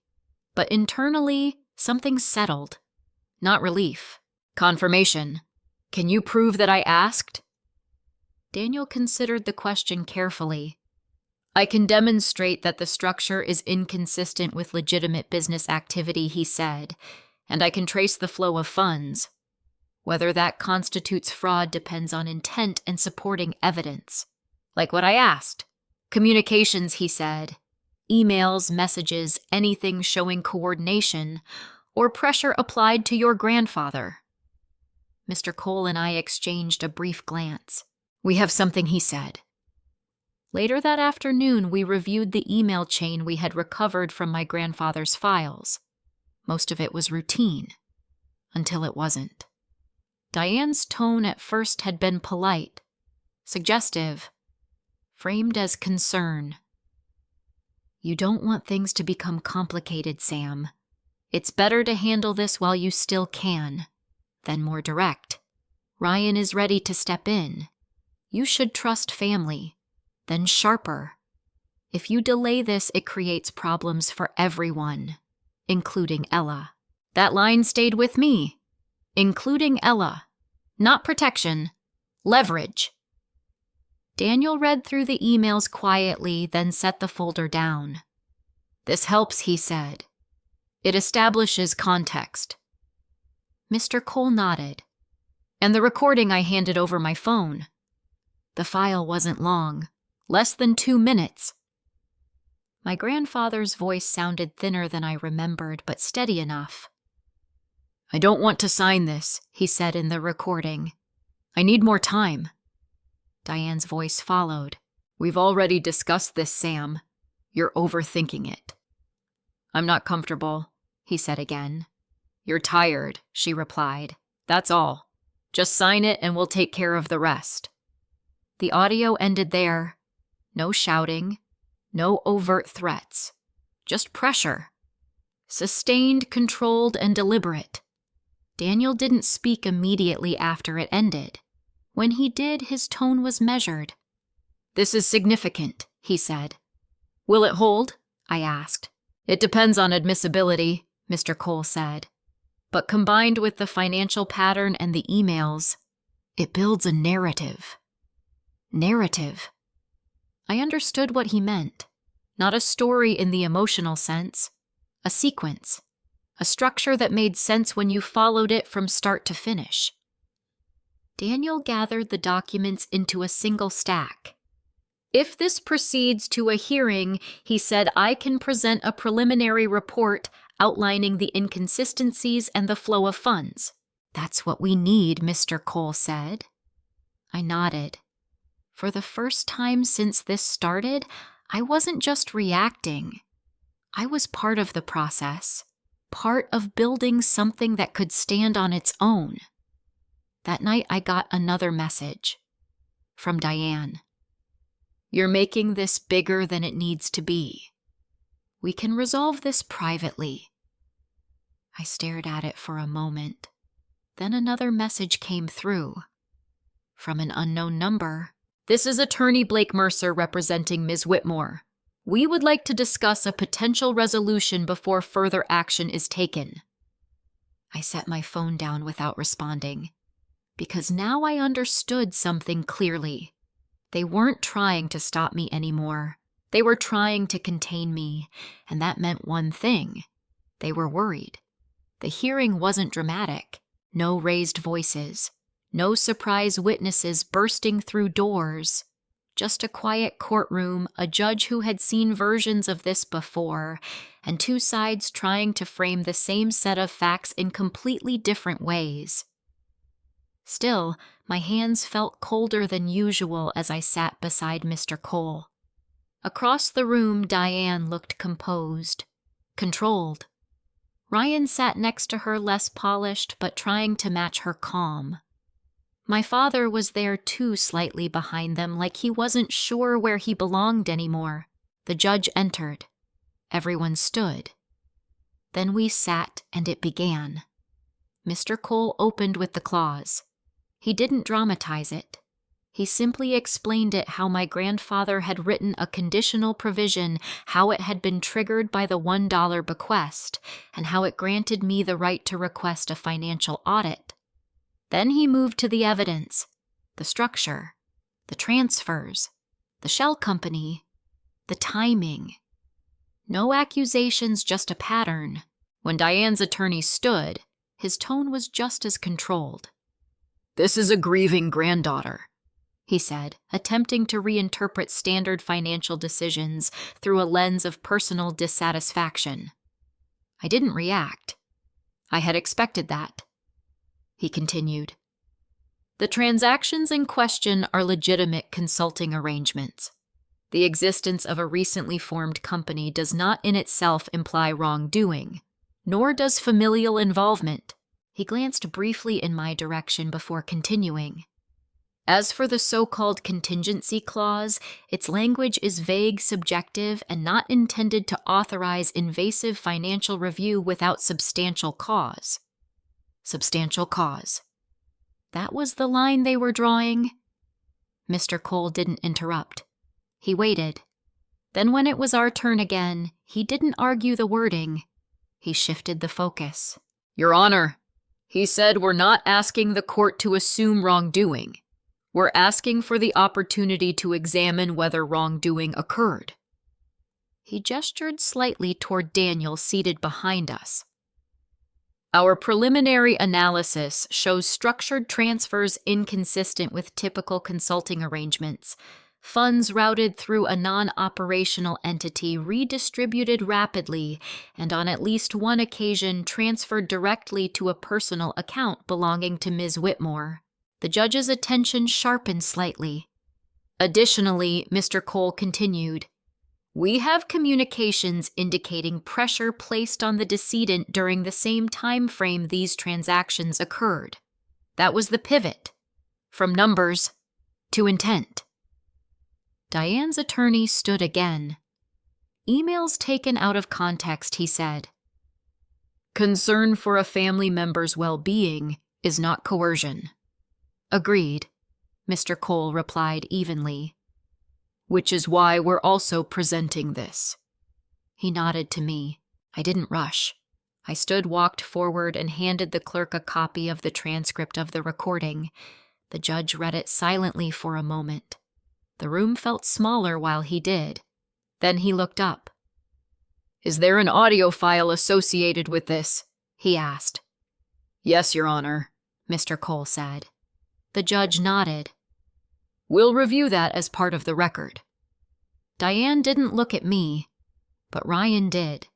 but internally, something settled. Not relief. Confirmation. "Can you prove that I asked?" Daniel considered the question carefully. "I can demonstrate that the structure is inconsistent with legitimate business activity," he said, "and I can trace the flow of funds. Whether that constitutes fraud depends on intent and supporting evidence. Like what I asked. Communications," he said. "Emails, messages, anything showing coordination, or pressure applied to your grandfather. Mr. Cole and I exchanged a brief glance. We have something, he said. Later that afternoon, we reviewed the email chain we had recovered from my grandfather's files. Most of it was routine, until it wasn't. Diane's tone at first had been polite, suggestive, framed as concern. You don't want things to become complicated, Sam. It's better to handle this while you still can. Then more direct. Ryan is ready to step in. You should trust family. Then sharper. If you delay this, it creates problems for everyone, including Ella. That line stayed with me. Including Ella. Not protection. Leverage. Daniel read through the emails quietly, then set the folder down. This helps, he said. It establishes context. Mr. Cole nodded. And the recording I handed over my phone. The file wasn't long. Less than 2 minutes. My grandfather's voice sounded thinner than I remembered, but steady enough. I don't want to sign this, he said in the recording. I need more time. Diane's voice followed. We've already discussed this, Sam. You're overthinking it. I'm not comfortable, he said again. You're tired, she replied. That's all. Just sign it and we'll take care of the rest. The audio ended there. No shouting, no overt threats, just pressure. Sustained, controlled, and deliberate. Daniel didn't speak immediately after it ended. When he did, his tone was measured. This is significant, he said. Will it hold? I asked. It depends on admissibility, Mr. Cole said. But combined with the financial pattern and the emails, it builds a narrative. Narrative. I understood what he meant. Not a story in the emotional sense. A sequence. A structure that made sense when you followed it from start to finish. Daniel gathered the documents into a single stack. If this proceeds to a hearing, he said, I can present a preliminary report outlining the inconsistencies and the flow of funds. That's what we need, Mr. Cole said. I nodded. For the first time since this started, I wasn't just reacting. I was part of the process, part of building something that could stand on its own. That night I got another message from Diane. You're making this bigger than it needs to be. We can resolve this privately. I stared at it for a moment. Then another message came through. From an unknown number. This is Attorney Blake Mercer representing Ms. Whitmore. We would like to discuss a potential resolution before further action is taken. I set my phone down without responding, because now I understood something clearly. They weren't trying to stop me anymore. They were trying to contain me, and that meant one thing. They were worried. The hearing wasn't dramatic. No raised voices. No surprise witnesses bursting through doors. Just a quiet courtroom, a judge who had seen versions of this before, and two sides trying to frame the same set of facts in completely different ways. Still, my hands felt colder than usual as I sat beside Mr. Cole. Across the room, Diane looked composed, controlled. Ryan sat next to her, less polished, but trying to match her calm. My father was there too, slightly behind them, like he wasn't sure where he belonged anymore. The judge entered. Everyone stood. Then we sat, and it began. Mr. Cole opened with the clause. He didn't dramatize it. He simply explained it how my grandfather had written a conditional provision, how it had been triggered by the $1 bequest, and how it granted me the right to request a financial audit. Then he moved to the evidence, the structure, the transfers, the shell company, the timing. No accusations, just a pattern. When Diane's attorney stood, his tone was just as controlled. This is a grieving granddaughter, he said, attempting to reinterpret standard financial decisions through a lens of personal dissatisfaction. I didn't react. I had expected that. He continued. The transactions in question are legitimate consulting arrangements. The existence of a recently formed company does not in itself imply wrongdoing, nor does familial involvement. He glanced briefly in my direction before continuing. As for the so-called contingency clause, its language is vague, subjective, and not intended to authorize invasive financial review without substantial cause. Substantial cause. That was the line they were drawing? Mr. Cole didn't interrupt. He waited. Then when it was our turn again, he didn't argue the wording. He shifted the focus. Your Honor, he said we're not asking the court to assume wrongdoing. We're asking for the opportunity to examine whether wrongdoing occurred. He gestured slightly toward Daniel seated behind us. Our preliminary analysis shows structured transfers inconsistent with typical consulting arrangements. Funds routed through a non-operational entity redistributed rapidly and on at least one occasion transferred directly to a personal account belonging to Ms. Whitmore. The judge's attention sharpened slightly. Additionally, Mr. Cole continued, we have communications indicating pressure placed on the decedent during the same time frame these transactions occurred. That was the pivot, from numbers to intent. Diane's attorney stood again. Emails taken out of context, he said. Concern for a family member's well-being is not coercion. Agreed, Mr. Cole replied evenly. Which is why we're also presenting this. He nodded to me. I didn't rush. I walked forward and handed the clerk a copy of the transcript of the recording. The judge read it silently for a moment. The room felt smaller while he did. Then he looked up. Is there an audio file associated with this? He asked. Yes, Your Honor, Mr. Cole said. The judge nodded. We'll review that as part of the record. Diane didn't look at me, but Ryan did,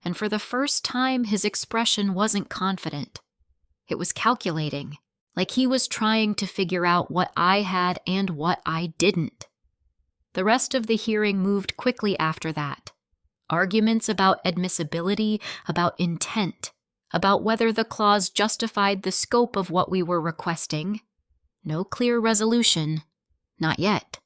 and for the first time his expression wasn't confident. It was calculating, like he was trying to figure out what I had and what I didn't. The rest of the hearing moved quickly after that. Arguments about admissibility, about intent, about whether the clause justified the scope of what we were requesting. No clear resolution. Not yet.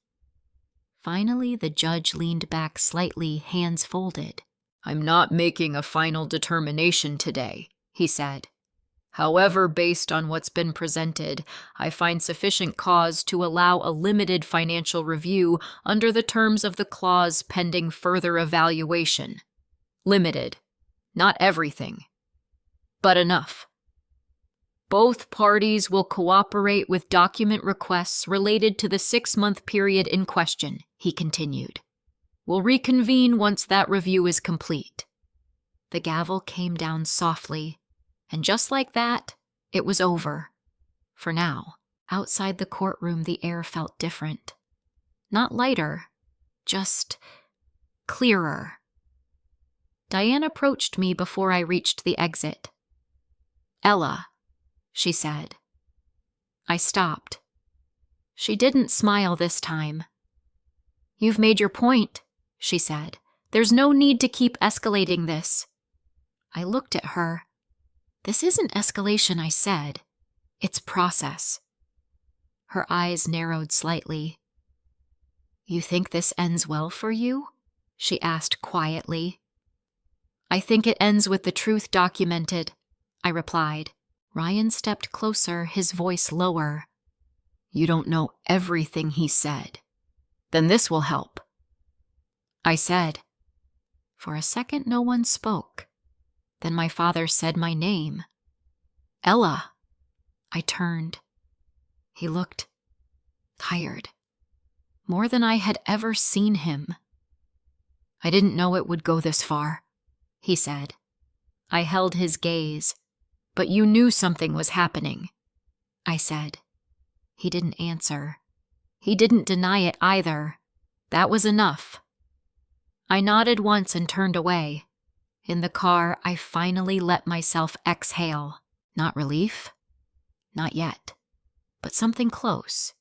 Finally, the judge leaned back slightly, hands folded. I'm not making a final determination today, he said. However, based on what's been presented, I find sufficient cause to allow a limited financial review under the terms of the clause pending further evaluation. Limited. Not everything. But enough. Both parties will cooperate with document requests related to the 6-month period in question, he continued. We'll reconvene once that review is complete. The gavel came down softly, and just like that, it was over. For now, outside the courtroom, the air felt different. Not lighter, just clearer. Diane approached me before I reached the exit. Ella, she said. I stopped. She didn't smile this time. You've made your point, she said. There's no need to keep escalating this. I looked at her. This isn't escalation, I said. It's process. Her eyes narrowed slightly. You think this ends well for you? She asked quietly. I think it ends with the truth documented, I replied. Ryan stepped closer, his voice lower. You don't know everything he said. Then this will help. I said. For a second, no one spoke. Then my father said my name. Ella. I turned. He looked tired. More than I had ever seen him. I didn't know it would go this far, he said. I held his gaze. But you knew something was happening, I said. He didn't answer. He didn't deny it either. That was enough. I nodded once and turned away. In the car, I finally let myself exhale. Not relief? Not yet. But something close.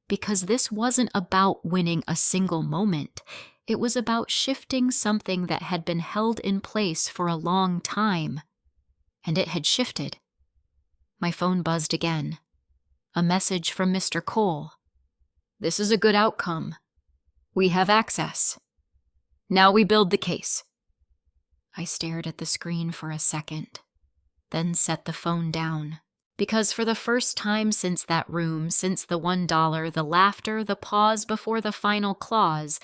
Because this wasn't about winning a single moment. It was about shifting something that had been held in place for a long time. And it had shifted. My phone buzzed again. A message from Mr. Cole. "This is a good outcome. We have access. Now we build the case." I stared at the screen for a second, then set the phone down. Because for the first time since that room, since the $1, the laughter, the pause before the final clause,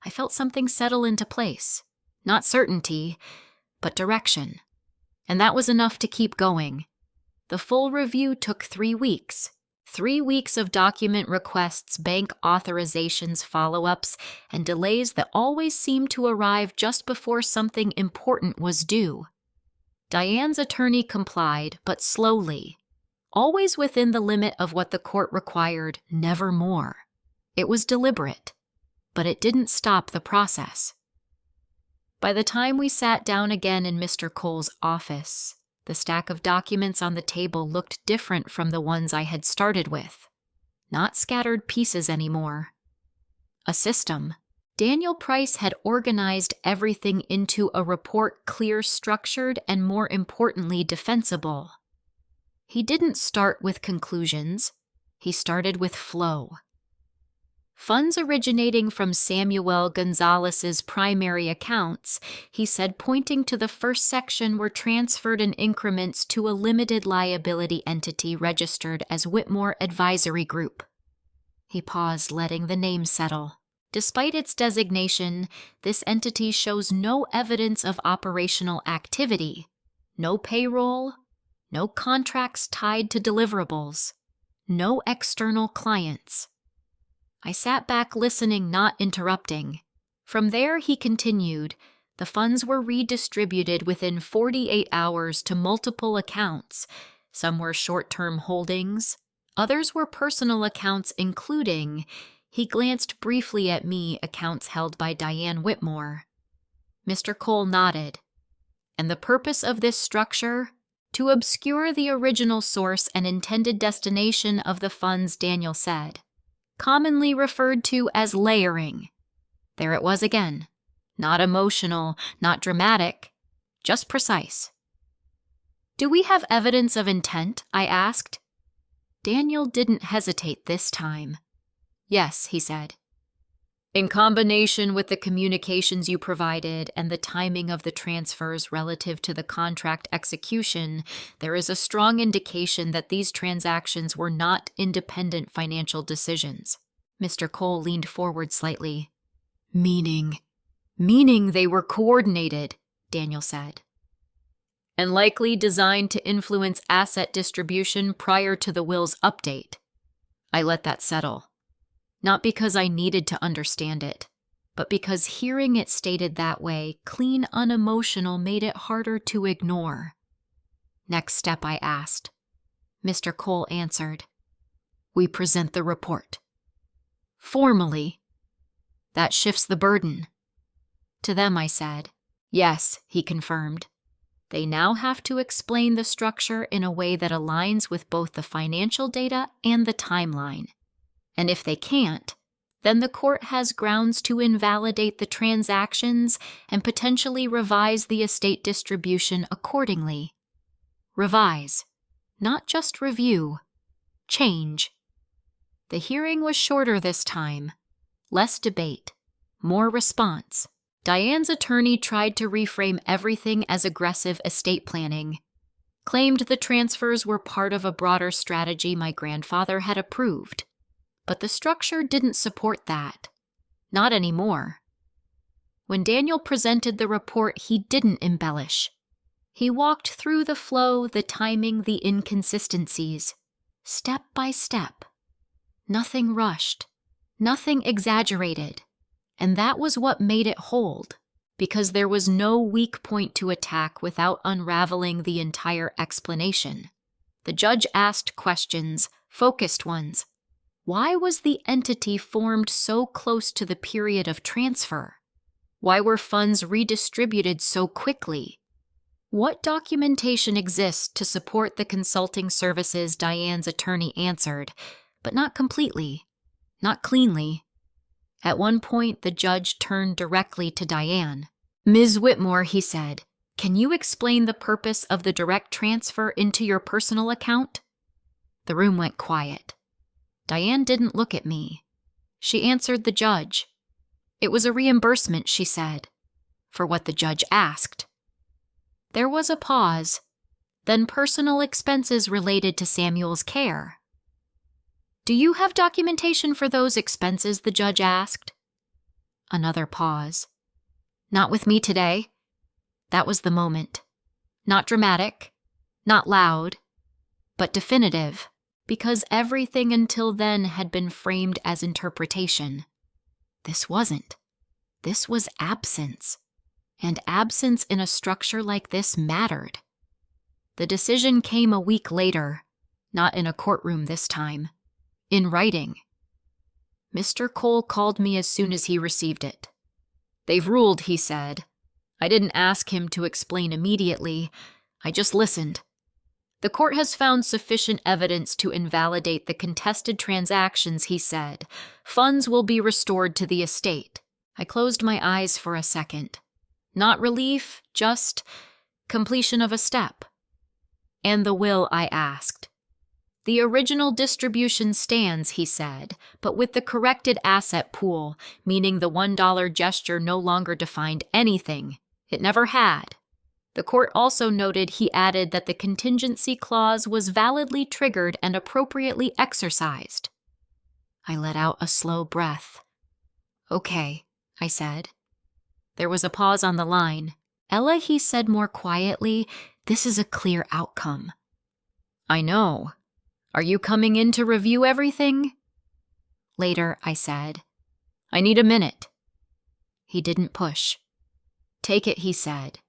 I felt something settle into place. Not certainty, but direction. And that was enough to keep going. The full review took 3 weeks. 3 weeks of document requests, bank authorizations, follow-ups, and delays that always seemed to arrive just before something important was due. Diane's attorney complied, but slowly. Always within the limit of what the court required, never more. It was deliberate, but it didn't stop the process. By the time we sat down again in Mr. Cole's office, the stack of documents on the table looked different from the ones I had started with. Not scattered pieces anymore. A system. Daniel Price had organized everything into a report clear, structured, and more importantly, defensible. He didn't start with conclusions. He started with flow. Funds originating from Samuel Gonzalez's primary accounts, he said, pointing to the first section, were transferred in increments to a limited liability entity registered as Whitmore Advisory Group. He paused, letting the name settle. Despite its designation, this entity shows no evidence of operational activity. No payroll, no contracts tied to deliverables, no external clients. I sat back listening, not interrupting. From there, he continued, the funds were redistributed within 48 hours to multiple accounts. Some were short-term holdings. Others were personal accounts, including, he glanced briefly at me, accounts held by Diane Whitmore. Mr. Cole nodded. And the purpose of this structure? To obscure the original source and intended destination of the funds, Daniel said. Commonly referred to as layering. There it was again. Not emotional, not dramatic, just precise. Do we have evidence of intent? I asked. Daniel didn't hesitate this time. Yes, he said. In combination with the communications you provided and the timing of the transfers relative to the contract execution, there is a strong indication that these transactions were not independent financial decisions. Mr. Cole leaned forward slightly. Meaning they were coordinated, Daniel said. And likely designed to influence asset distribution prior to the will's update. I let that settle. Not because I needed to understand it, but because hearing it stated that way, clean, unemotional, made it harder to ignore. Next step, I asked. Mr. Cole answered. We present the report. Formally. That shifts the burden. To them, I said. Yes, he confirmed. They now have to explain the structure in a way that aligns with both the financial data and the timeline. And if they can't, then the court has grounds to invalidate the transactions and potentially revise the estate distribution accordingly. Revise, not just review. Change. The hearing was shorter this time. Less debate, more response. Diane's attorney tried to reframe everything as aggressive estate planning. Claimed the transfers were part of a broader strategy my grandfather had approved. But the structure didn't support that. Not anymore. When Daniel presented the report, he didn't embellish. He walked through the flow, the timing, the inconsistencies, step by step. Nothing rushed, nothing exaggerated. And that was what made it hold, because there was no weak point to attack without unraveling the entire explanation. The judge asked questions, focused ones. Why was the entity formed so close to the period of transfer? Why were funds redistributed so quickly? What documentation exists to support the consulting services? Diane's attorney answered, but not completely, not cleanly. At one point, the judge turned directly to Diane. "Ms. Whitmore," he said, "can you explain the purpose of the direct transfer into your personal account?" The room went quiet. Diane didn't look at me. She answered the judge. "It was a reimbursement," she said, for what the judge asked. There was a pause, then personal expenses related to Samuel's care. "Do you have documentation for those expenses?" the judge asked. Another pause. "Not with me today." That was the moment. Not dramatic, not loud, but definitive, because everything until then had been framed as interpretation. This wasn't. This was absence. And absence in a structure like this mattered. The decision came a week later, not in a courtroom this time, in writing. Mr. Cole called me as soon as he received it. "They've ruled," he said. I didn't ask him to explain immediately. I just listened. "The court has found sufficient evidence to invalidate the contested transactions," he said. "Funds will be restored to the estate." I closed my eyes for a second. Not relief, just completion of a step. "And the will?" I asked. "The original distribution stands," he said, "but with the corrected asset pool, meaning the $1 gesture no longer defined anything. It never had." The court also noted he added that the contingency clause was validly triggered and appropriately exercised. I let out a slow breath. "Okay," I said. There was a pause on the line. "Ella," he said more quietly, "this is a clear outcome." "I know. Are you coming in to review everything?" "Later," I said. "I need a minute." He didn't push. "Take it," he said.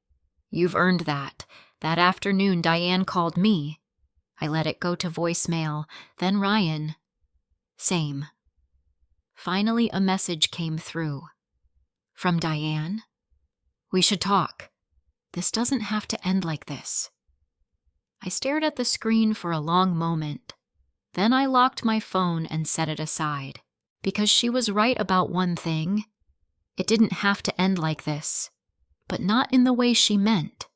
"You've earned that." That afternoon, Diane called me. I let it go to voicemail, then Ryan. Same. Finally, a message came through. From Diane. "We should talk. This doesn't have to end like this." I stared at the screen for a long moment. Then I locked my phone and set it aside. Because she was right about one thing. It didn't have to end like this. But not in the way she meant.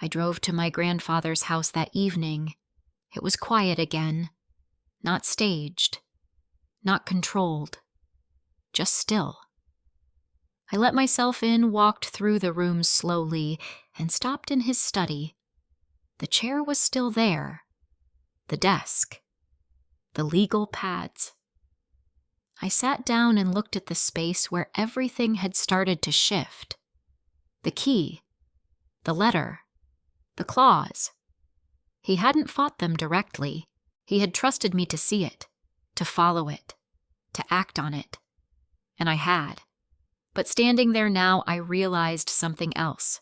I drove to my grandfather's house that evening. It was quiet again. Not staged. Not controlled. Just still. I let myself in, walked through the room slowly, and stopped in his study. The chair was still there. The desk. The legal pads. I sat down and looked at the space where everything had started to shift. The key. The letter. The clause. He hadn't fought them directly. He had trusted me to see it, to follow it, to act on it. And I had. But standing there now, I realized something else.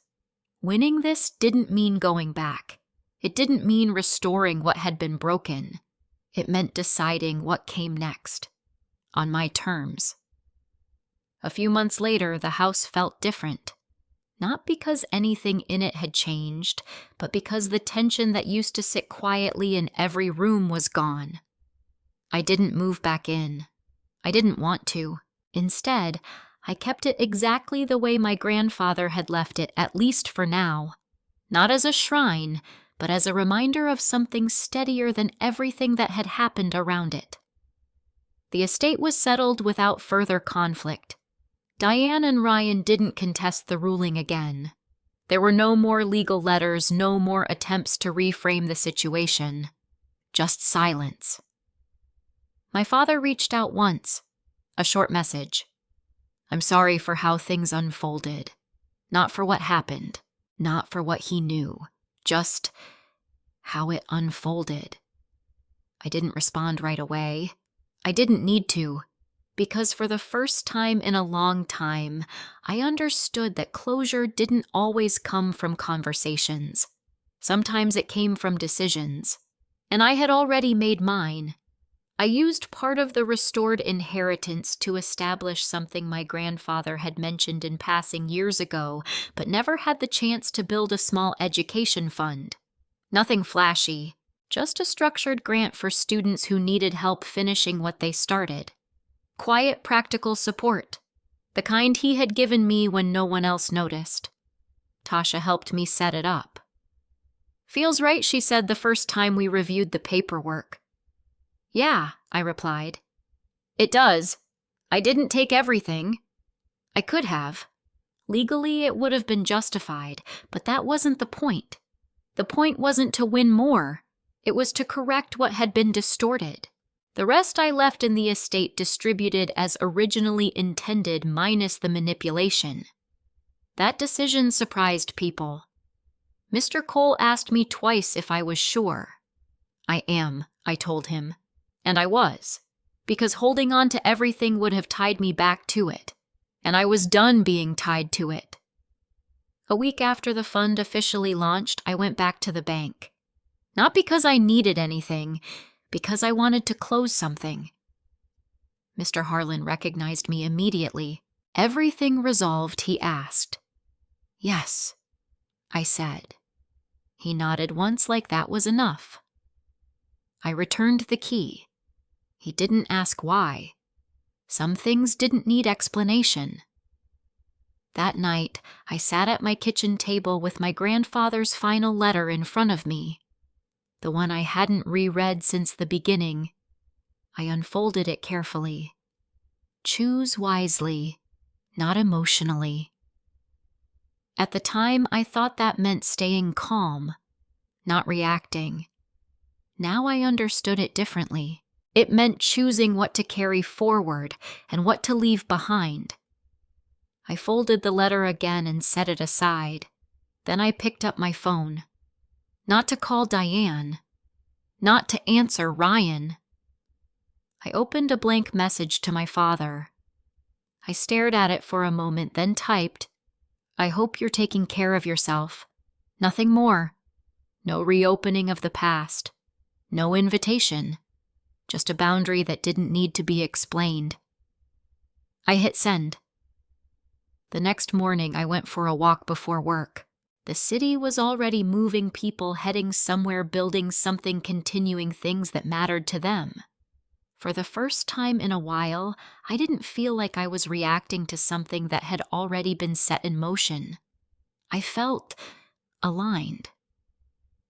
Winning this didn't mean going back. It didn't mean restoring what had been broken. It meant deciding what came next. On my terms. A few months later, the house felt different. Not because anything in it had changed, but because the tension that used to sit quietly in every room was gone. I didn't move back in. I didn't want to. Instead, I kept it exactly the way my grandfather had left it, at least for now. Not as a shrine, but as a reminder of something steadier than everything that had happened around it. The estate was settled without further conflict. Diane and Ryan didn't contest the ruling again. There were no more legal letters, no more attempts to reframe the situation. Just silence. My father reached out once. A short message. "I'm sorry for how things unfolded. Not for what happened. Not for what he knew. Just how it unfolded." I didn't respond right away. I didn't need to. Because for the first time in a long time, I understood that closure didn't always come from conversations. Sometimes it came from decisions. And I had already made mine. I used part of the restored inheritance to establish something my grandfather had mentioned in passing years ago, but never had the chance to build a small education fund. Nothing flashy, just a structured grant for students who needed help finishing what they started. Quiet, practical support, the kind he had given me when no one else noticed. Tasha helped me set it up. "Feels right," she said the first time we reviewed the paperwork. "Yeah," I replied. "It does. I didn't take everything. I could have. Legally, it would have been justified, but that wasn't the point. The point wasn't to win more. It was to correct what had been distorted. The rest I left in the estate distributed as originally intended minus the manipulation." That decision surprised people. Mr. Cole asked me twice if I was sure. "I am," I told him. And I was, because holding on to everything would have tied me back to it, and I was done being tied to it. A week after the fund officially launched, I went back to the bank. Not because I needed anything, because I wanted to close something. Mr. Harlan recognized me immediately. "Everything resolved?" he asked. "Yes," I said. He nodded once like that was enough. I returned the key. He didn't ask why. Some things didn't need explanation. That night, I sat at my kitchen table with my grandfather's final letter in front of me, the one I hadn't reread since the beginning. I unfolded it carefully. "Choose wisely, not emotionally." At the time, I thought that meant staying calm, not reacting. Now I understood it differently. It meant choosing what to carry forward and what to leave behind. I folded the letter again and set it aside. Then I picked up my phone. Not to call Diane. Not to answer Ryan. I opened a blank message to my father. I stared at it for a moment, then typed, "I hope you're taking care of yourself. Nothing more. No reopening of the past. No invitation. Just a boundary that didn't need to be explained." I hit send. The next morning, I went for a walk before work. The city was already moving people heading somewhere, building something, continuing things that mattered to them. For the first time in a while, I didn't feel like I was reacting to something that had already been set in motion. I felt aligned.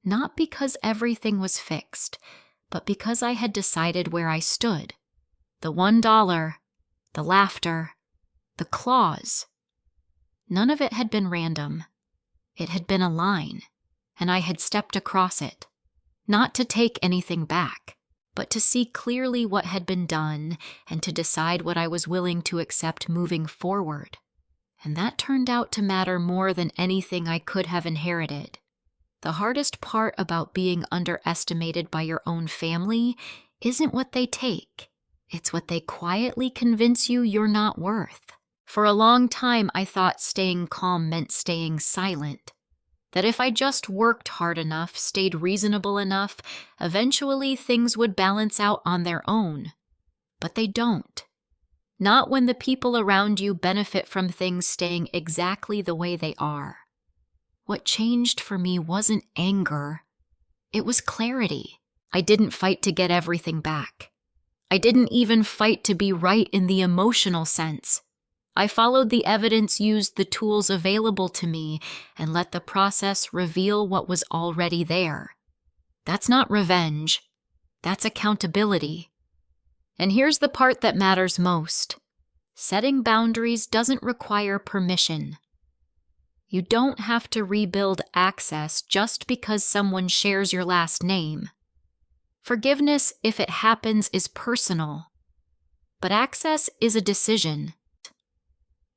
Not because everything was fixed, but because I had decided where I stood. The $1, the laughter, the claws. None of it had been random. It had been a line, and I had stepped across it, not to take anything back, but to see clearly what had been done and to decide what I was willing to accept moving forward. And that turned out to matter more than anything I could have inherited. The hardest part about being underestimated by your own family isn't what they take. It's what they quietly convince you you're not worth. For a long time, I thought staying calm meant staying silent. That if I just worked hard enough, stayed reasonable enough, eventually things would balance out on their own. But they don't. Not when the people around you benefit from things staying exactly the way they are. What changed for me wasn't anger. It was clarity. I didn't fight to get everything back. I didn't even fight to be right in the emotional sense. I followed the evidence, used the tools available to me, and let the process reveal what was already there. That's not revenge. That's accountability. And here's the part that matters most. Setting boundaries doesn't require permission. You don't have to rebuild access just because someone shares your last name. Forgiveness, if it happens, is personal. But access is a decision.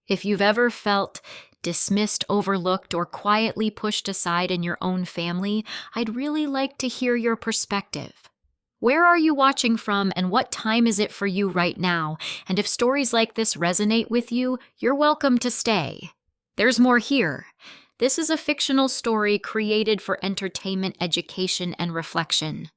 If you've ever felt dismissed, overlooked, or quietly pushed aside in your own family, I'd really like to hear your perspective. Where are you watching from, and what time is it for you right now? And if stories like this resonate with you, you're welcome to stay. There's more here. This is a fictional story created for entertainment, education, and reflection.